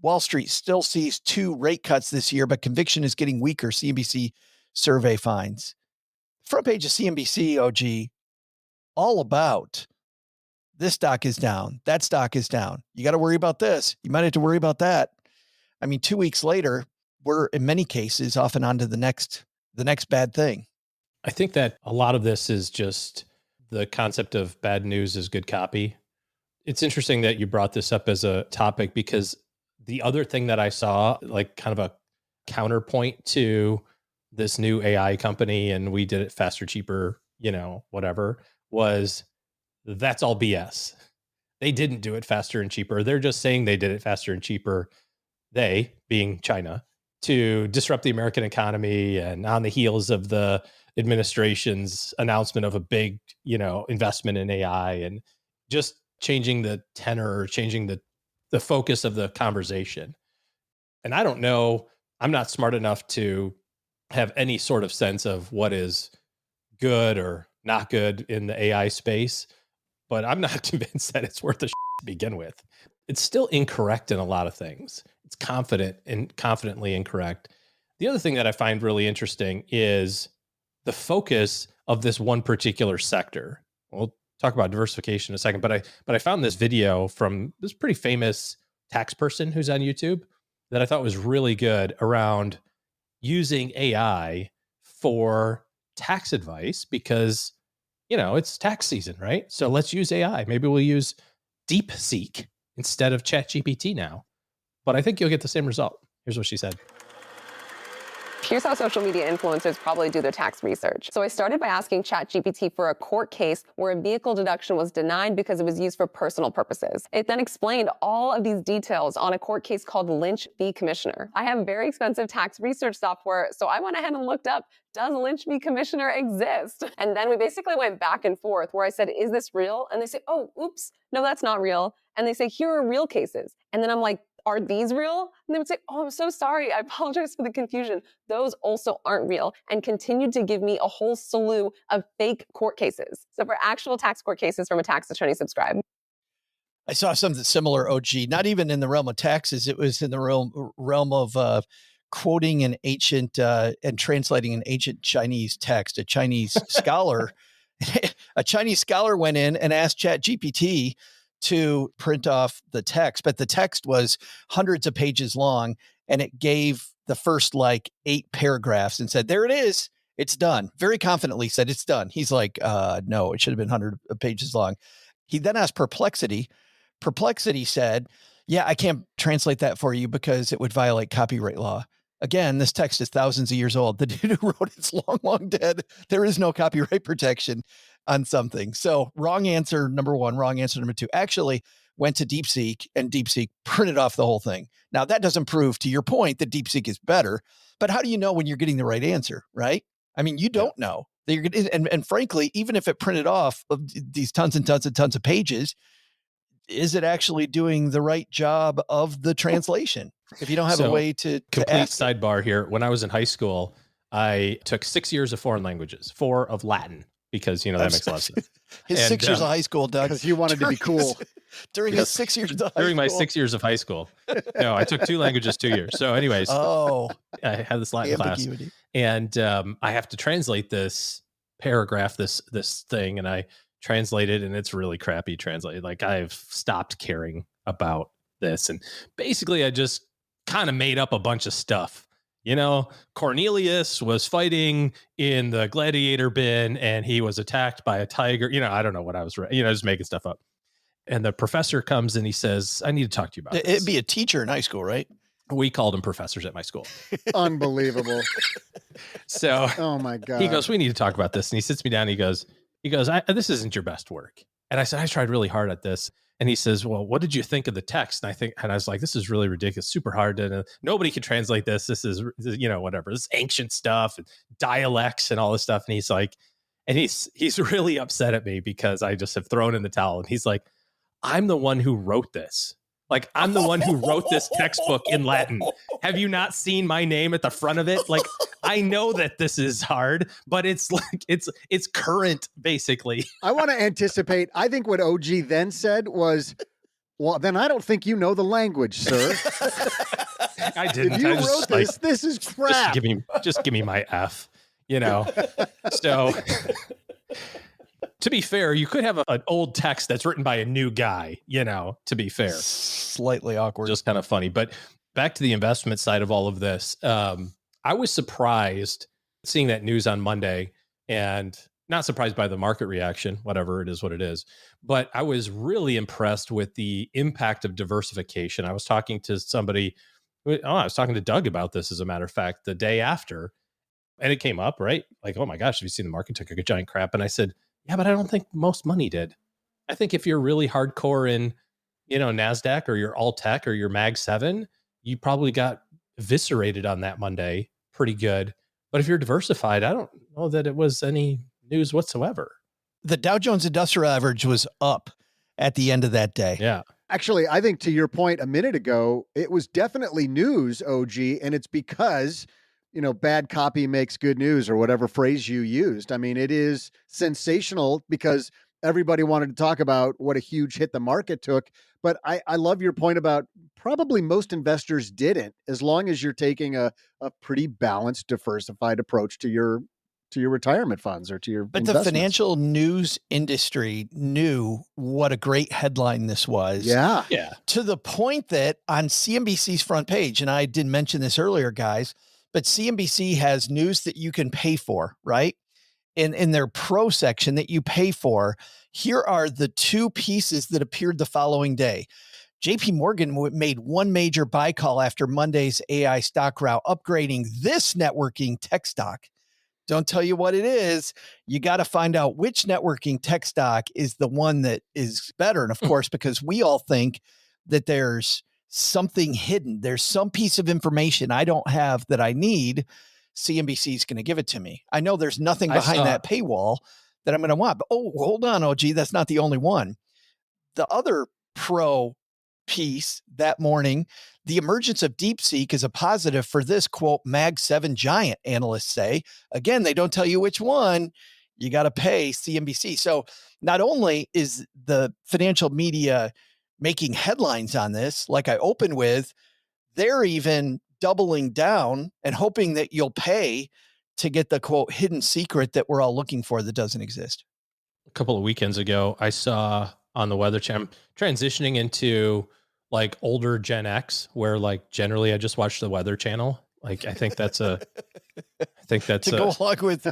Wall Street still sees 2 rate cuts this year, but conviction is getting weaker, CNBC survey finds. Front page of CNBC, OG, all about this stock is down, that stock is down. You got to worry about this. You might have to worry about that. I mean, 2 weeks later, we're in many cases off and on to the next bad thing. I think that a lot of this is just the concept of bad news is good copy. It's interesting that you brought this up as a topic because the other thing that I saw, like kind of a counterpoint to this new AI company, and we did it faster, cheaper, whatever, was that's all BS. They didn't do it faster and cheaper. They're just saying they did it faster and cheaper. They, being China, to disrupt the American economy and on the heels of the administration's announcement of a big, investment in AI and just changing the tenor, changing the focus of the conversation. And I don't know, I'm not smart enough to have any sort of sense of what is good or not good in the AI space, but I'm not convinced that it's worth the to begin with. It's still incorrect in a lot of things. It's confidently incorrect. The other thing that I find really interesting is the focus of this one particular sector. We'll talk about diversification in a second, but I found this video from this pretty famous tax person who's on YouTube that I thought was really good around using AI for tax advice because, it's tax season, right? So let's use AI. Maybe we'll use DeepSeek instead of ChatGPT now. But I think you'll get the same result. Here's what she said. Here's how social media influencers probably do their tax research. So I started by asking ChatGPT for a court case where a vehicle deduction was denied because it was used for personal purposes. It then explained all of these details on a court case called Lynch v. Commissioner. I have very expensive tax research software, so I went ahead and looked up, does Lynch v. Commissioner exist? And then we basically went back and forth where I said, is this real? And they say, oh, oops, no, that's not real. And they say, here are real cases. And then I'm like, are these real? And they would say, oh, I'm so sorry. I apologize for the confusion. Those also aren't real, and continued to give me a whole slew of fake court cases. So for actual tax court cases from a tax attorney, subscribe. I saw something similar, OG, not even in the realm of taxes. It was in the realm of quoting an ancient and translating an ancient Chinese text. A Chinese scholar went in and asked ChatGPT to print off the text, but the text was hundreds of pages long, and it gave the first 8 paragraphs and said, there it is, it's done. Very confidently said it's done. He's like, no, it should have been 100 pages long. He then asked Perplexity. Perplexity said, yeah, I can't translate that for you because it would violate copyright law. Again, this text is thousands of years old. The dude who wrote it's long dead. There is no copyright protection on something. So wrong answer, number one. Wrong answer, number two. Actually went to DeepSeek, and DeepSeek printed off the whole thing. Now, that doesn't prove, to your point, that DeepSeek is better. But how do you know when you're getting the right answer, right? I mean, you don't know. And frankly, even if it printed off these tons and tons and tons of pages, is it actually doing the right job of the translation? If you don't have a way to complete sidebar here. When I was in high school, I took 6 years of foreign languages, 4 of Latin, because, that makes a lot of sense. His 6 years of high school, Doug. Because you wanted to be cool. During his 6 years of high school. During my 6 years of high school. No, I took 2 languages, 2 years. So anyways, I had this Latin class, and I have to translate this paragraph, this thing, and I translated, and it's really crappy translated. I've stopped caring about this. And basically I just kind of made up a bunch of stuff. You know, Cornelius was fighting in the gladiator bin and he was attacked by a tiger. You know, I don't know what I was, just making stuff up. And the professor comes and he says, I need to talk to you about this. It'd be a teacher in high school, right? We called them professors at my school. Unbelievable. So, oh my God. He goes, we need to talk about this. And he sits me down. And he goes, this isn't your best work. And I said, I tried really hard at this. And he says, well, what did you think of the text? And I was like, this is really ridiculous, super hard. And nobody can translate this. This is, whatever. This is ancient stuff and dialects and all this stuff. And he's like, and he's really upset at me because I just have thrown in the towel. And he's like, I'm the one who wrote this. Like, I'm the one who wrote this textbook in Latin. Have you not seen my name at the front of it? Like, I know that this is hard, but it's like, it's current, basically. I want to anticipate. I think what OG then said was, well, then I don't think you know the language, sir. I didn't. If you wrote this, this is crap. Just give me my F, So... To be fair, you could have an old text that's written by a new guy, to be fair. Slightly awkward. Just kind of funny. But back to the investment side of all of this. I was surprised seeing that news on Monday and not surprised by the market reaction, whatever it is, what it is. But I was really impressed with the impact of diversification. I was talking to somebody, I was talking to Doug about this, as a matter of fact, the day after. And it came up, right? Like, oh my gosh, have you seen the market took a giant crap? And I said, yeah, but I don't think most money did. I think if you're really hardcore in, NASDAQ or your all tech or your Mag 7, you probably got eviscerated on that Monday pretty good. But if you're diversified, I don't know that it was any news whatsoever. The Dow Jones Industrial Average was up at the end of that day. Yeah. Actually, I think to your point a minute ago, it was definitely news, OG, and it's because bad copy makes good news, or whatever phrase you used. I mean, it is sensational because everybody wanted to talk about what a huge hit the market took. But I love your point about probably most investors didn't, as long as you're taking a pretty balanced, diversified approach to your retirement funds or to your investments. The financial news industry knew what a great headline this was. Yeah. To the point that on CNBC's front page, and I didn't mention this earlier, guys, but CNBC has news that you can pay for, right? In their pro section that you pay for, here are the two pieces that appeared the following day. JP Morgan made one major buy call after Monday's AI stock rout, upgrading this networking tech stock. Don't tell you what it is. You got to find out which networking tech stock is the one that is better. And of course, because we all think that there's something hidden. There's some piece of information I don't have that I need. CNBC is going to give it to me. I know there's nothing behind that paywall that I'm going to want. But hold on, OG. That's not the only one. The other pro piece that morning, the emergence of DeepSeek is a positive for this, quote, Mag 7 giant, analysts say. Again, they don't tell you which one. You got to pay CNBC. So not only is the financial media making headlines on this, like I opened with, they're even doubling down and hoping that you'll pay to get the, quote, hidden secret that we're all looking for that doesn't exist. A couple of weekends ago, I saw on the Weather Channel, transitioning into like older Gen X, where like generally I just watch the Weather Channel. Like, I think that's to go along with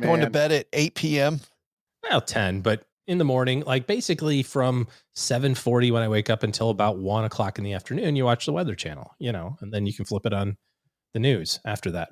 going to bed at 8 p.m. Well, 10, but in the morning, like basically from 7:40 when I wake up until about 1 o'clock in the afternoon, you watch the Weather Channel, and then you can flip it on the news after that.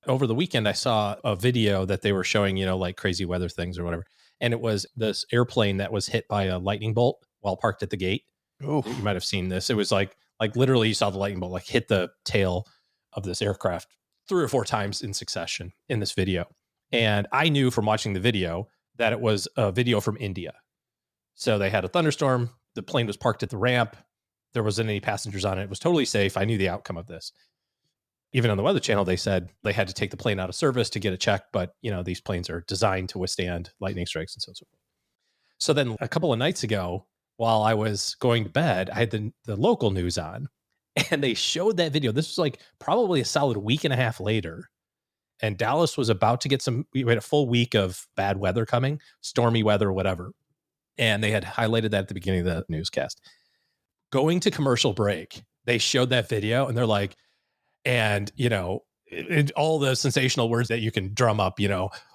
Over the weekend, I saw a video that they were showing, like crazy weather things or whatever. And it was this airplane that was hit by a lightning bolt while parked at the gate. Ooh. You might have seen this. It was like literally you saw the lightning bolt like hit the tail of this aircraft 3 or 4 times in succession in this video. And I knew from watching the video that it was a video from India. So they had a thunderstorm. The plane was parked at the ramp. There wasn't any passengers on it. It was totally safe. I knew the outcome of this. Even on the Weather Channel, they said they had to take the plane out of service to get it checked. But, these planes are designed to withstand lightning strikes and so forth. So then a couple of nights ago, while I was going to bed, I had the local news on. And they showed that video. This was like probably a solid week and a half later. And Dallas was about to get we had a full week of bad weather coming, stormy weather, whatever. And they had highlighted that at the beginning of the newscast. Going to commercial break, they showed that video and they're like, and, all the sensational words that you can drum up,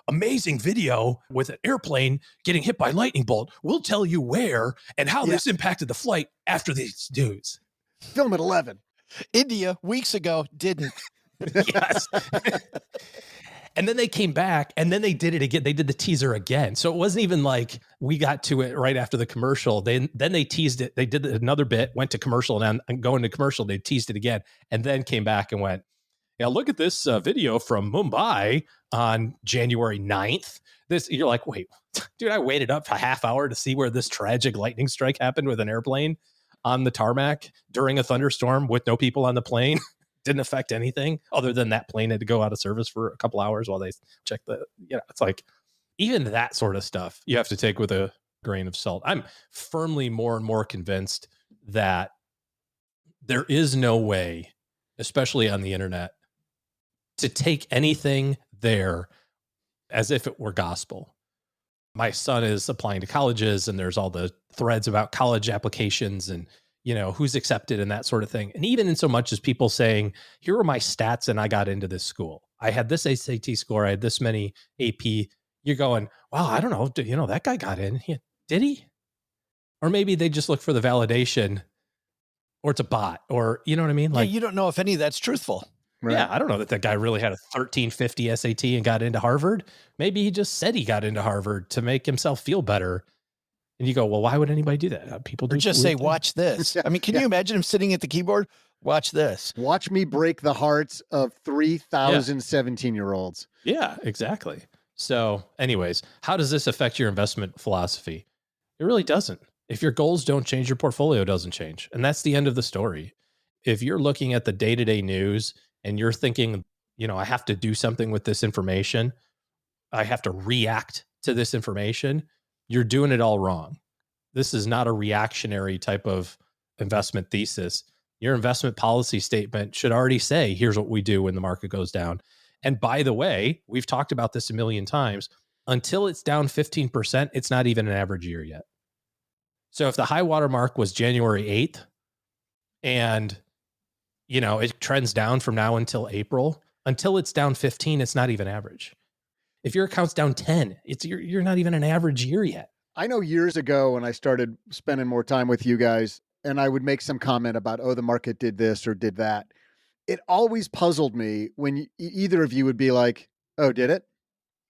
amazing video with an airplane getting hit by lightning bolt. We'll tell you where and how this impacted the flight after these news. Film at 11. India, weeks ago, didn't. Yes. And then they came back and then they did it again. They did the teaser again. So it wasn't even like we got to it right after the commercial. Then they teased it. They did another bit, went to commercial, and going to commercial, they teased it again, and then came back and went, yeah, look at this video from Mumbai on January 9th. You're like, wait, dude, I waited up for a half hour to see where this tragic lightning strike happened with an airplane on the tarmac during a thunderstorm with no people on the plane. Didn't affect anything other than that plane had to go out of service for a couple hours while they check it's like even that sort of stuff you have to take with a grain of salt. I'm firmly more and more convinced that there is no way, especially on the internet, to take anything there as if it were gospel. My son is applying to colleges and there's all the threads about college applications and who's accepted and that sort of thing. And even in so much as people saying, here are my stats and I got into this school. I had this SAT score. I had this many AP. You're going, wow, I don't know. That guy got in. Did he? Or maybe they just look for the validation or it's a bot or, you know what I mean? Like, you don't know if any of that's truthful. Right? Yeah. I don't know that guy really had a 1350 SAT and got into Harvard. Maybe he just said he got into Harvard to make himself feel better. And you go, well, why would anybody do that? People do just say, watch this. I mean, can you imagine him sitting at the keyboard? Watch this. Watch me break the hearts of 3,000 17-year-olds. Yeah, exactly. So anyways, how does this affect your investment philosophy? It really doesn't. If your goals don't change, your portfolio doesn't change. And that's the end of the story. If you're looking at the day-to-day news and you're thinking, I have to do something with this information, I have to react to this information, you're doing it all wrong. This is not a reactionary type of investment thesis. Your investment policy statement should already say, here's what we do when the market goes down. And by the way, we've talked about this a million times. Until it's down 15%, it's not even an average year yet. So if the high water mark was January 8th and, it trends down from now until April, until it's down 15, it's not even average. If your account's down 10, you're not even an average year yet. I know years ago when I started spending more time with you guys and I would make some comment about, the market did this or did that. It always puzzled me when either of you would be like, oh, did it?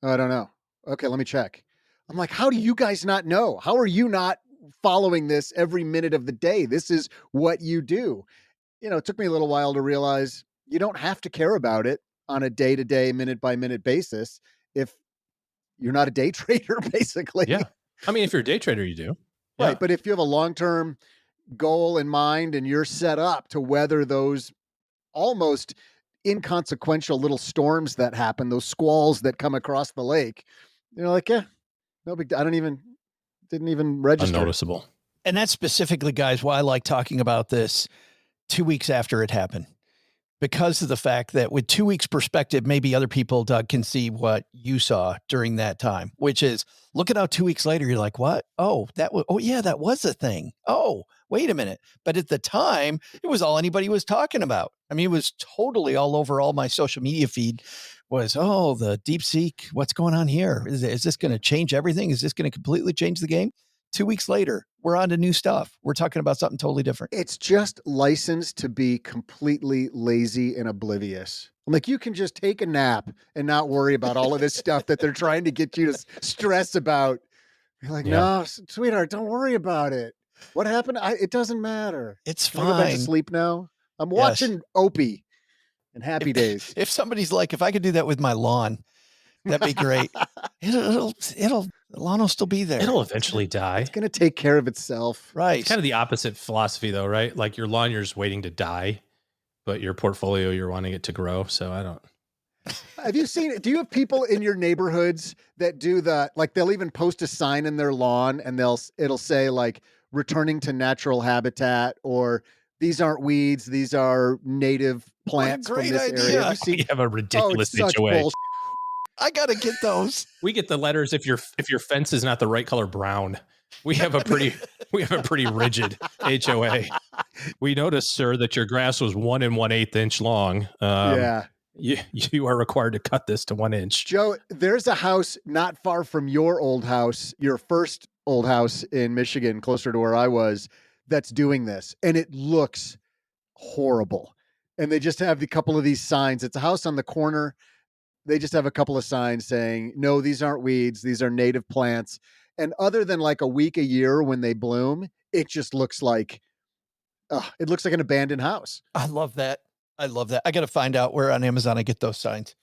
Oh, I don't know. Okay, let me check. I'm like, how do you guys not know? How are you not following this every minute of the day? This is what you do. It took me a little while to realize you don't have to care about it on a day-to-day, minute-by-minute basis if you're not a day trader, basically. Yeah. I mean, if you're a day trader, you do. Right. But if you have a long-term goal in mind and you're set up to weather those almost inconsequential little storms that happen, those squalls that come across the lake, you're like, no big, didn't even register. Unnoticeable. And that's specifically, guys, why I like talking about this 2 weeks after it happened. Because of the fact that with 2 weeks perspective, maybe other people, Doug, can see what you saw during that time, which is look at how 2 weeks later, you're like, what? That was a thing. Oh, wait a minute. But at the time, it was all anybody was talking about. I mean, it was totally all over all my social media feed was, the DeepSeek, what's going on here? Is this going to change everything? Is this going to completely change the game? 2 weeks later, we're on to new stuff. We're talking about something totally different. It's just licensed to be completely lazy and oblivious. Like, you can just take a nap and not worry about all of this stuff that they're trying to get you to stress about. You're like, no, sweetheart, don't worry about it. What happened? It doesn't matter. It's Can fine. I go back to sleep now? I'm watching Opie and Happy Days. If somebody's like, if I could do that with my lawn, that'd be great. The lawn will still be there. It'll eventually die. It's going to take care of itself. Right. It's kind of the opposite philosophy though, right? Like your lawn, you're just waiting to die, but your portfolio, you're wanting it to grow. So I don't. Have you seen it? Do you have people in your neighborhoods that do they'll even post a sign in their lawn and it'll say like returning to natural habitat, or these aren't weeds, these are native plants from this area. Have you seen? You have a ridiculous such HOA. bullshit. I got to get those. We get the letters if your fence is not the right color brown. We have a pretty rigid HOA. We noticed, sir, that your grass was 1 1/8 inch long. Yeah. You are required to cut this to 1 inch. Joe, there's a house not far from your old house, your first old house in Michigan, closer to where I was, that's doing this. And it looks horrible. And they just have a couple of these signs. It's a house on the corner. They just have a couple of signs saying, no, these aren't weeds. These are native plants. And other than like a week a year when they bloom, it just looks like, it looks like an abandoned house. I love that. I love that. I got to find out where on Amazon I get those signs.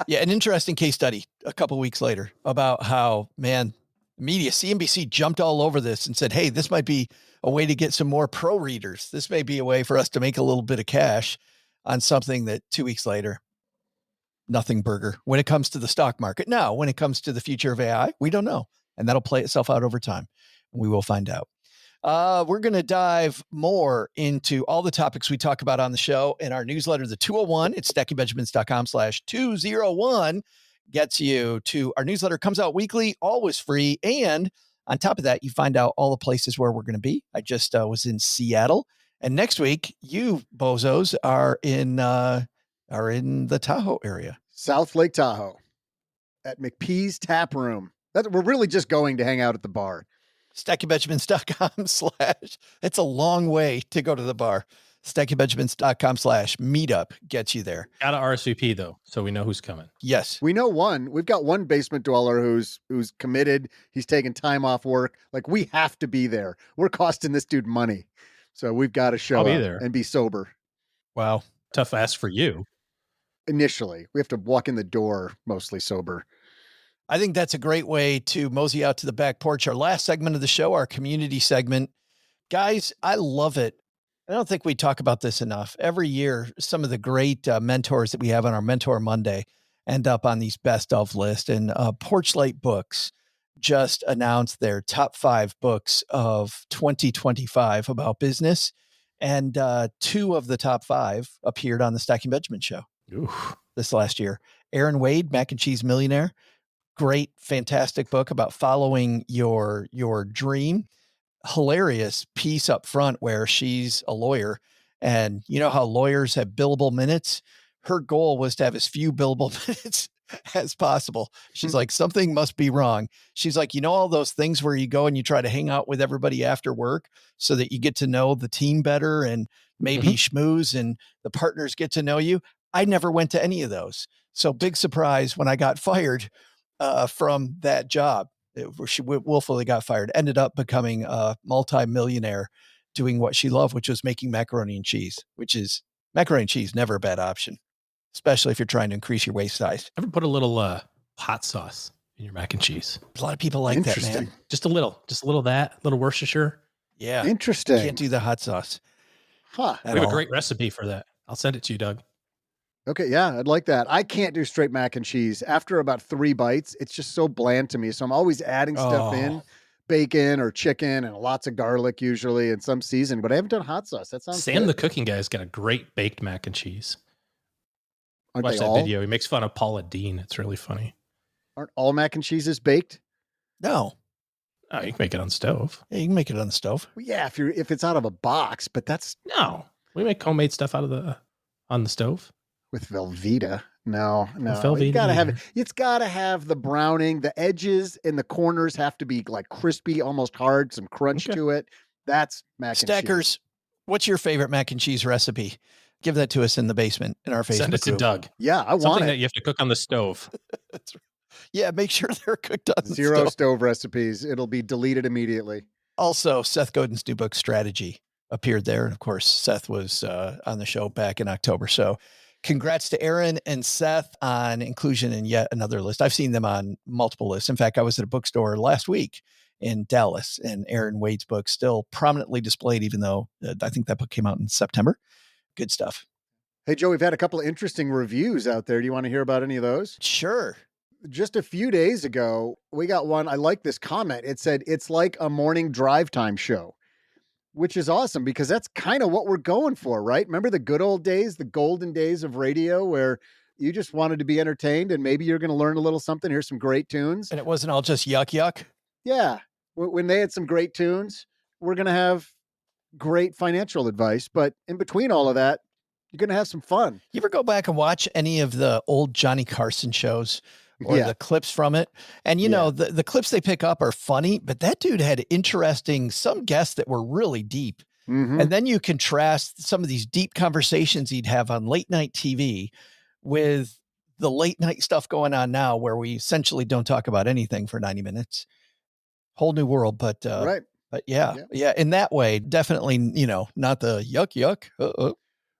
Yeah, an interesting case study a couple weeks later about how, man, media, CNBC jumped all over this and said, hey, this might be a way to get some more pro readers. This may be a way for us to make a little bit of cash on something that 2 weeks later, nothing burger when it comes to the stock market. Now, when it comes to the future of AI, we don't know. And that'll play itself out over time. We will find out. We're going to dive more into all the topics we talk about on the show in our newsletter, the 201. It's stackingbenjamins.com/201 gets you to our newsletter. Comes out weekly, always free. And on top of that, you find out all the places where we're going to be. I just was in Seattle, and next week you bozos are in the Tahoe area, South Lake Tahoe at McPee's Tap Room. We're really just going to hang out at the bar. stackingbenjamins.com/ it's a long way to go to the bar. stackingbenjamins.com/meetup gets you there. Got to RSVP though, so we know who's coming. Yes. We know one. We've got one basement dweller who's committed. He's taking time off work. Like, we have to be there. We're costing this dude money. So we've got to show I'll be up there and be sober. Wow. Tough ask for you. Initially, we have to walk in the door mostly sober. I think that's a great way to mosey out to the back porch. Our last segment of the show, our community segment. Guys, I love it. I don't think we talk about this enough. Every year, some of the great mentors that we have on our Mentor Monday end up on these best of lists. And Porchlight Books just announced their top 5 books of 2025 about business. And 2 of the top 5 appeared on the Stacking Benjamin show. Oof. This last year. Aaron Wade, Mac and Cheese Millionaire. Great, fantastic book about following your dream. Hilarious piece up front where she's a lawyer, and you know how lawyers have billable minutes. Her goal was to have as few billable minutes as possible. She's like, something must be wrong. She's like, you know, all those things where you go and you try to hang out with everybody after work so that you get to know the team better and maybe schmooze and the partners get to know you. I never went to any of those. So big surprise when I got fired from that job. She willfully got fired, ended up becoming a multi-millionaire doing what she loved, which was making macaroni and cheese, which is macaroni and cheese, never a bad option, especially if you're trying to increase your waist size. Ever put a little hot sauce in your mac and cheese? A lot of people like that, man. Just a little that, little Worcestershire. Yeah. Interesting. Can't do the hot sauce. Huh. We have a great recipe for that. I'll send it to you, Doug. Okay, yeah, I'd like that. I can't do straight mac and cheese. After about 3 bites, it's just so bland to me. So I'm always adding stuff in, bacon or chicken and lots of garlic usually and some seasoning, but I haven't done hot sauce. That sounds Sam good. the cooking guy's got a great baked mac and cheese. Aren't Watch they that all? video. He makes fun of Paula Dean. It's really funny. Aren't all mac and cheeses baked? No. Oh, you can make it on stove. Yeah, you can make it on the stove. Well, yeah, if it's out of a box, but that's No. We make homemade stuff out of on the stove. with Velveeta. No. Velveeta You gotta have it. either. It's gotta have the browning. The edges and the corners have to be like crispy, almost hard, some crunch to it. That's mac and cheese. Stackers, what's your favorite mac and cheese recipe? Give that to us in the basement in our Facebook Send it to group. Doug. Yeah, I want Something it. that you have to cook on the stove. That's right. Yeah, make sure they're cooked on the Zero stove recipes. It'll be deleted immediately. Also, Seth Godin's new book, Strategy, appeared there. And of course, Seth was on the show back in October. So congrats to Aaron and Seth on inclusion in yet another list. I've seen them on multiple lists. In fact, I was at a bookstore last week in Dallas, and Aaron Wade's book still prominently displayed, even though I think that book came out in September. Good stuff. Hey, Joe, we've had a couple of interesting reviews out there. Do you want to hear about any of those? Sure. Just a few days ago, we got one. I like this comment. It said, it's like a morning drive time show, which is awesome because that's kind of what we're going for, right? Remember the good old days, the golden days of radio where You just wanted to be entertained, and maybe you're going to learn a little something. Here's some great tunes. And it wasn't all just yuck. Yeah. When they had some great tunes, we're going to have great financial advice. But in between all of that, you're going to have some fun. You ever go back and watch any of the old Johnny Carson shows or the clips from it? And, you know, the clips they pick up are funny, but that dude had some guests that were really deep. Mm-hmm. And then you contrast some of these deep conversations he'd have on late night TV with the late night stuff going on now, where we essentially don't talk about anything for 90 minutes. Whole new world. But, right. But yeah, in that way, definitely, you know, not the yuck.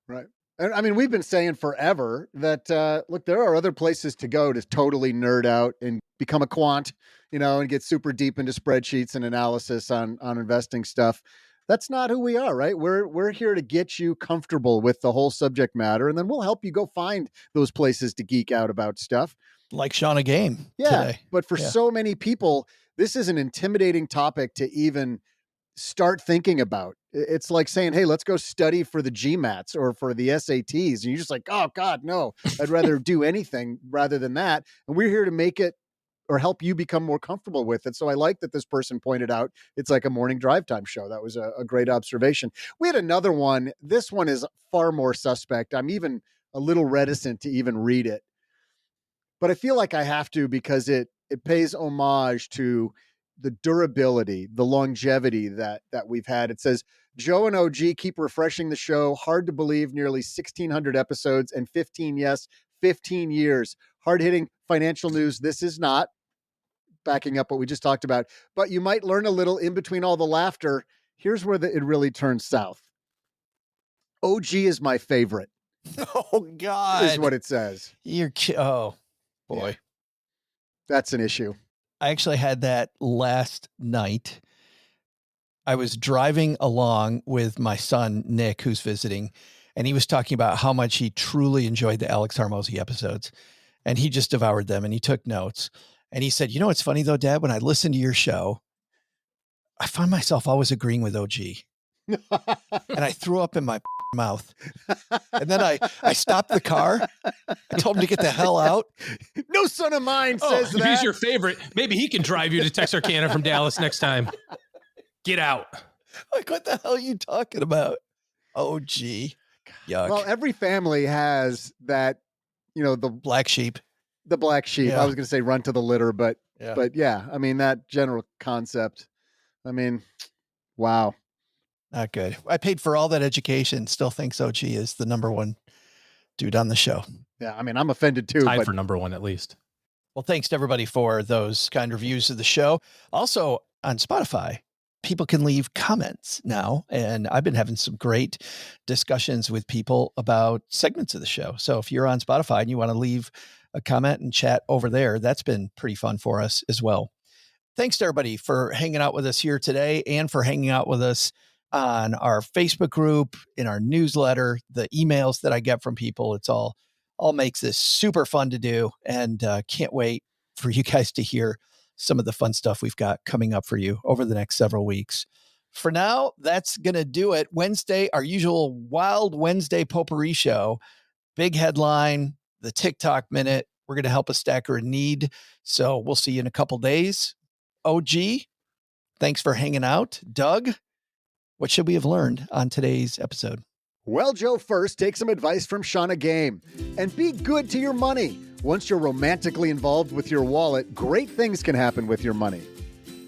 Right. And I mean, we've been saying forever that, look, there are other places to go to totally nerd out and become a quant, you know, and get super deep into spreadsheets and analysis on investing stuff. That's not who we are, right? We're here to get you comfortable with the whole subject matter, and then we'll help you go find those places to geek out about stuff. Like Shannah Game today. But for so many people, this is an intimidating topic to even start thinking about. It's like saying, hey, let's go study for the GMATs or for the SATs. And you're just like, oh God, no, I'd rather do anything rather than that. And we're here to make it or help you become more comfortable with it. So I like that this person pointed out it's like a morning drive time show. That was a great observation. We had another one. This one is far more suspect. I'm even a little reticent to even read it, but I feel like I have to because it pays homage to the durability, the longevity that we've had. It says, Joe and OG keep refreshing the show. Hard to believe, nearly 1,600 episodes and 15 years. Hard-hitting financial news. This is not backing up what we just talked about, but you might learn a little in between all the laughter. Here's where it really turns south. OG is my favorite. Oh God. Is what it says. Oh boy. Yeah. That's an issue. I actually had that last night. I was driving along with my son, Nick, who's visiting, and he was talking about how much he truly enjoyed the Alex Hormozi episodes, and he just devoured them and he took notes. And he said, you know, what's funny though, Dad, when I listen to your show, I find myself always agreeing with OG. And I threw up in my mouth. And then I stopped the car. I told him to get the hell out. No son of mine says that. If he's your favorite, maybe he can drive you to Texarkana from Dallas next time. Get out. Like, what the hell are you talking about? OG. Yuck. Well, every family has that, you know, the black sheep. The black sheep. Yeah. I was going to say run to the litter, but yeah, I mean, that general concept. I mean, wow. Not good. I paid for all that education. Still thinks OG is the number one dude on the show. Yeah. I mean, I'm offended too. Tied for number one, at least. Well, thanks to everybody for those kind reviews of the show. Also on Spotify, people can leave comments now. And I've been having some great discussions with people about segments of the show. So if you're on Spotify and you want to leave a comment and chat over there, that's been pretty fun for us as well. Thanks to everybody for hanging out with us here today and for hanging out with us on our Facebook group, in our newsletter, the emails that I get from people. It's all makes this super fun to do, and can't wait for you guys to hear some of the fun stuff we've got coming up for you over the next several weeks. For now, that's going to do it. Wednesday, our usual Wild Wednesday potpourri show. Big headline, the TikTok Minute. We're going to help a stacker in need. So we'll see you in a couple days. OG, thanks for hanging out. Doug, what should we have learned on today's episode? Well, Joe, first, take some advice from Shannah Game and be good to your money. Once you're romantically involved with your wallet, great things can happen with your money.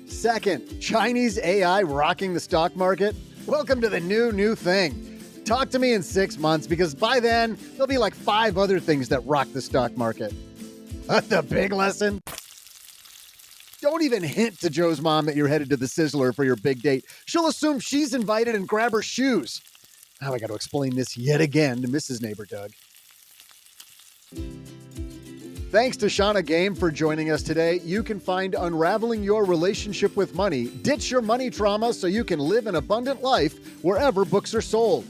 Second, Chinese AI rocking the stock market. Welcome to the new thing. Talk to me in 6 months, because by then, there'll be like 5 other things that rock the stock market. The big lesson? Don't even hint to Joe's mom that you're headed to the Sizzler for your big date. She'll assume she's invited and grab her shoes. Now I got to explain this yet again to Mrs. Neighbor Doug. Thanks to Shannah Game for joining us today. You can find Unraveling Your Relationship with Money. Ditch your money trauma so you can live an abundant life wherever books are sold.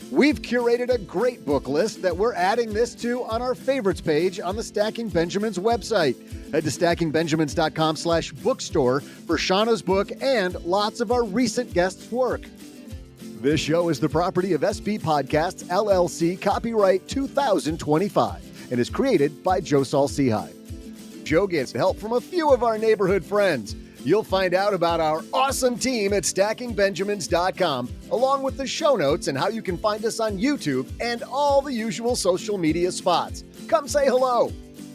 We've curated a great book list that we're adding this to on our favorites page on the Stacking Benjamins website. Head to stackingbenjamins.com/bookstore for Shannah's book and lots of our recent guests' work. This show is the property of SB Podcasts, LLC, copyright 2025. and is created by Joe Saul-Sehy. Joe gets help from a few of our neighborhood friends. You'll find out about our awesome team at stackingbenjamins.com, along with the show notes and how you can find us on YouTube and all the usual social media spots. Come say hello.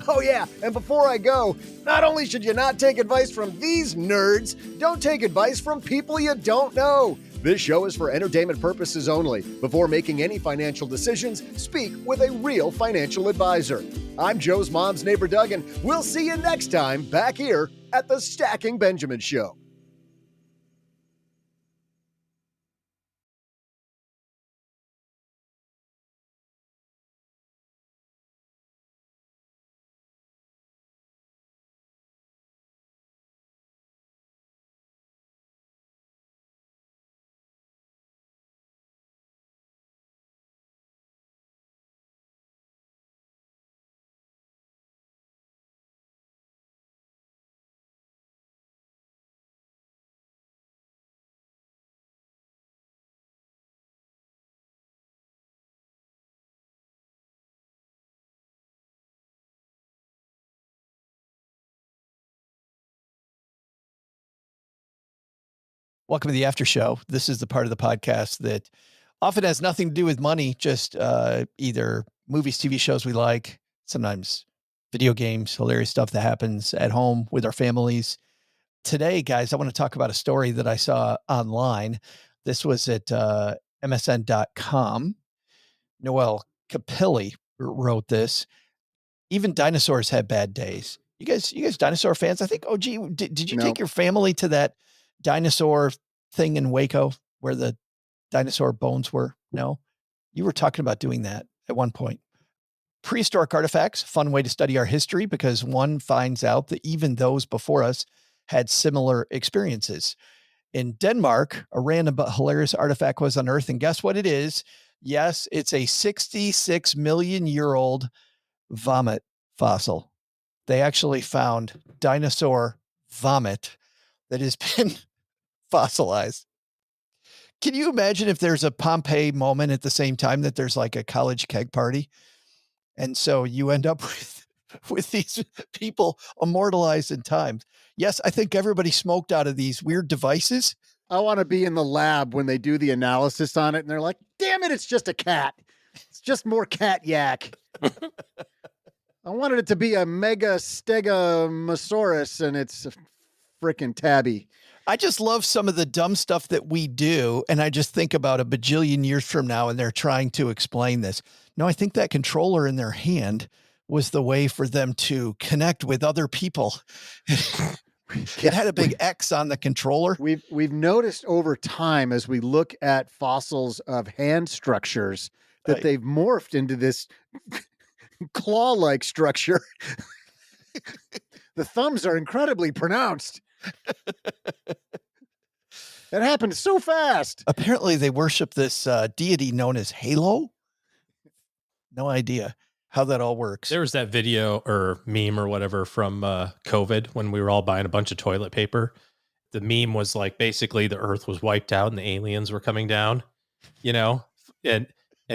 Oh yeah, and before I go, not only should you not take advice from these nerds, don't take advice from people you don't know. This show is for entertainment purposes only. Before making any financial decisions, speak with a real financial advisor. I'm Joe's mom's neighbor, Doug, and we'll see you next time back here at the Stacking Benjamin Show. Welcome to the after show. This is the part of the podcast that often has nothing to do with money, just either movies, TV shows we like, sometimes video games, hilarious stuff that happens at home with our families. Today, guys, I want to talk about a story that I saw online. This was at MSN.com. Noel Capilli wrote this. Even dinosaurs have bad days. You guys dinosaur fans? I think, oh, gee, did you take your family to that dinosaur thing in Waco where the dinosaur bones were? No, you were talking about doing that at one point. Prehistoric artifacts, fun way to study our history because one finds out that even those before us had similar experiences. In Denmark, a random but hilarious artifact was unearthed, and guess what it is? Yes, it's a 66 million year old vomit fossil. They actually found dinosaur vomit that has been fossilized. Can you imagine if there's a Pompeii moment at the same time that there's like a college keg party? And so you end up with these people immortalized in time. Yes, I think everybody smoked out of these weird devices. I want to be in the lab when they do the analysis on it and they're like, damn it, it's just a cat. It's just more cat yak. I wanted it to be a mega stegosaurus and it's a freaking tabby. I just love some of the dumb stuff that we do. And I just think about a bajillion years from now and they're trying to explain this. No, I think that controller in their hand was the way for them to connect with other people. It had a big X on the controller. We've noticed over time as we look at fossils of hand structures that they've morphed into this claw-like structure. The thumbs are incredibly pronounced. That happened so fast. Apparently they worship this deity known as Halo. No idea how that all works. There was that video or meme or whatever from COVID when we were all buying a bunch of toilet paper. The meme was like basically the earth was wiped out and the aliens were coming down, you know, and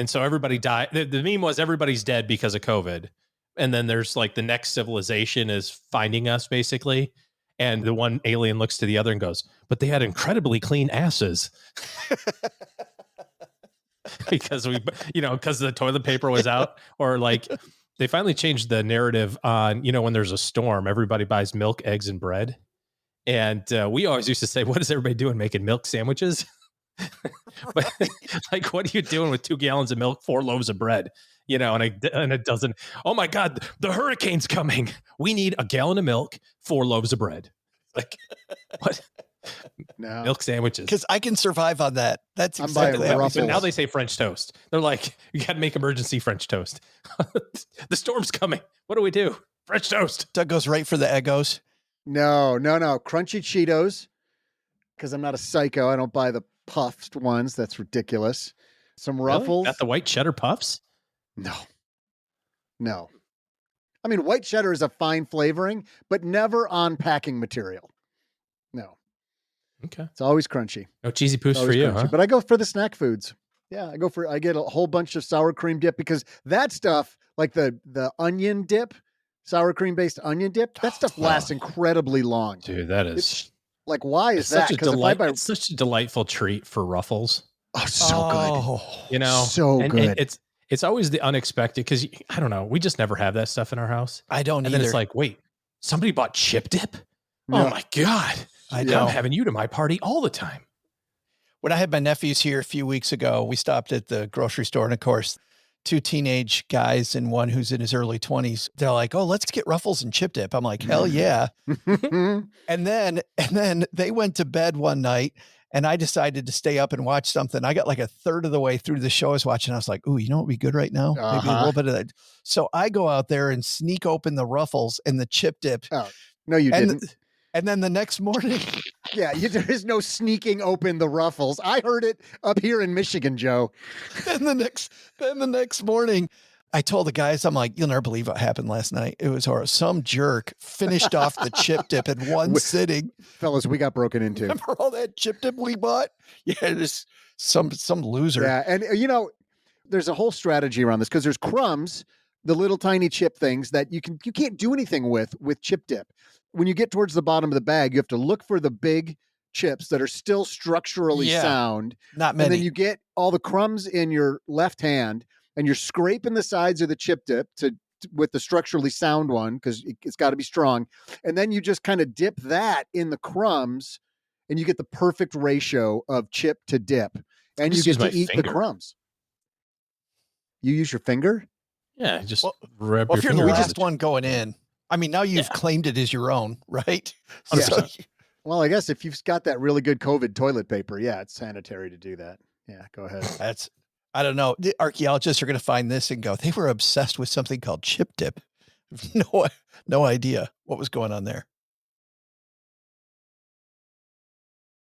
so everybody died. The meme was everybody's dead because of COVID. And then there's like the next civilization is finding us basically. And the one alien looks to the other and goes, but they had incredibly clean asses. Because because the toilet paper was out, or like they finally changed the narrative on, when there's a storm, everybody buys milk, eggs, and bread. And we always used to say, what is everybody doing? Making milk sandwiches? But like, what are you doing with 2 gallons of milk, 4 loaves of bread? And it doesn't. Oh my God, the hurricane's coming. We need a gallon of milk, 4 loaves of bread. Like what? No. Milk sandwiches. Because I can survive on that. That's exactly how. But now they say French toast. They're like, you got to make emergency French toast. The storm's coming. What do we do? French toast. Doug goes right for the Eggos. No. Crunchy Cheetos. Because I'm not a psycho. I don't buy the puffed ones. That's ridiculous. Some Ruffles. Got the white cheddar puffs? No. I mean, white cheddar is a fine flavoring, but never on packing material. No. Okay. It's always crunchy. No cheesy poofs for you, crunchy, huh? But I go for the snack foods. Yeah, I get a whole bunch of sour cream dip because that stuff, like the onion dip, sour cream based onion dip, that stuff lasts incredibly long. Dude, that is it's like, why is that? Because it's such a delightful treat for Ruffles. Oh, so good. You know, so good. And it's always the unexpected because I don't know, we just never have that stuff in our house. I don't and either. Then it's like, wait, somebody bought chip dip? No. Oh my God. I'm having you to my party all the time. When I had my nephews here a few weeks ago, we stopped at the grocery store. And of course, 2 teenage guys and one who's in his early 20s. They're like, oh, let's get Ruffles and chip dip. I'm like, hell yeah. and then they went to bed one night and I decided to stay up and watch something. I got like a third of the way through the show I was watching. I was like, ooh, you know what would be good right now? Maybe a little bit of that. So I go out there and sneak open the Ruffles and the chip dip. Oh, no, you didn't. And then the next morning. Yeah, there is no sneaking open the Ruffles. I heard it up here in Michigan, Joe. Then the next morning, I told the guys, I'm like, you'll never believe what happened last night. It was horrible. Some jerk finished off the chip dip in one sitting. Fellas, we got broken into. Remember all that chip dip we bought? Yeah, just some loser. Yeah, and there's a whole strategy around this because there's crumbs, the little tiny chip things that you can't do anything with chip dip. When you get towards the bottom of the bag, you have to look for the big chips that are still structurally sound. Not many. And then you get all the crumbs in your left hand and you're scraping the sides of the chip dip with the structurally sound one because it's got to be strong. And then you just kind of dip that in the crumbs and you get the perfect ratio of chip to dip. And you get to eat the crumbs. You use your finger? Yeah, just rip your finger. If you're the last one going in, I mean, now you've claimed it as your own, right? Yeah. Well, I guess if you've got that really good COVID toilet paper, it's sanitary to do that. Yeah, go ahead. I don't know. The archaeologists are going to find this and go, they were obsessed with something called chip dip. No idea what was going on there.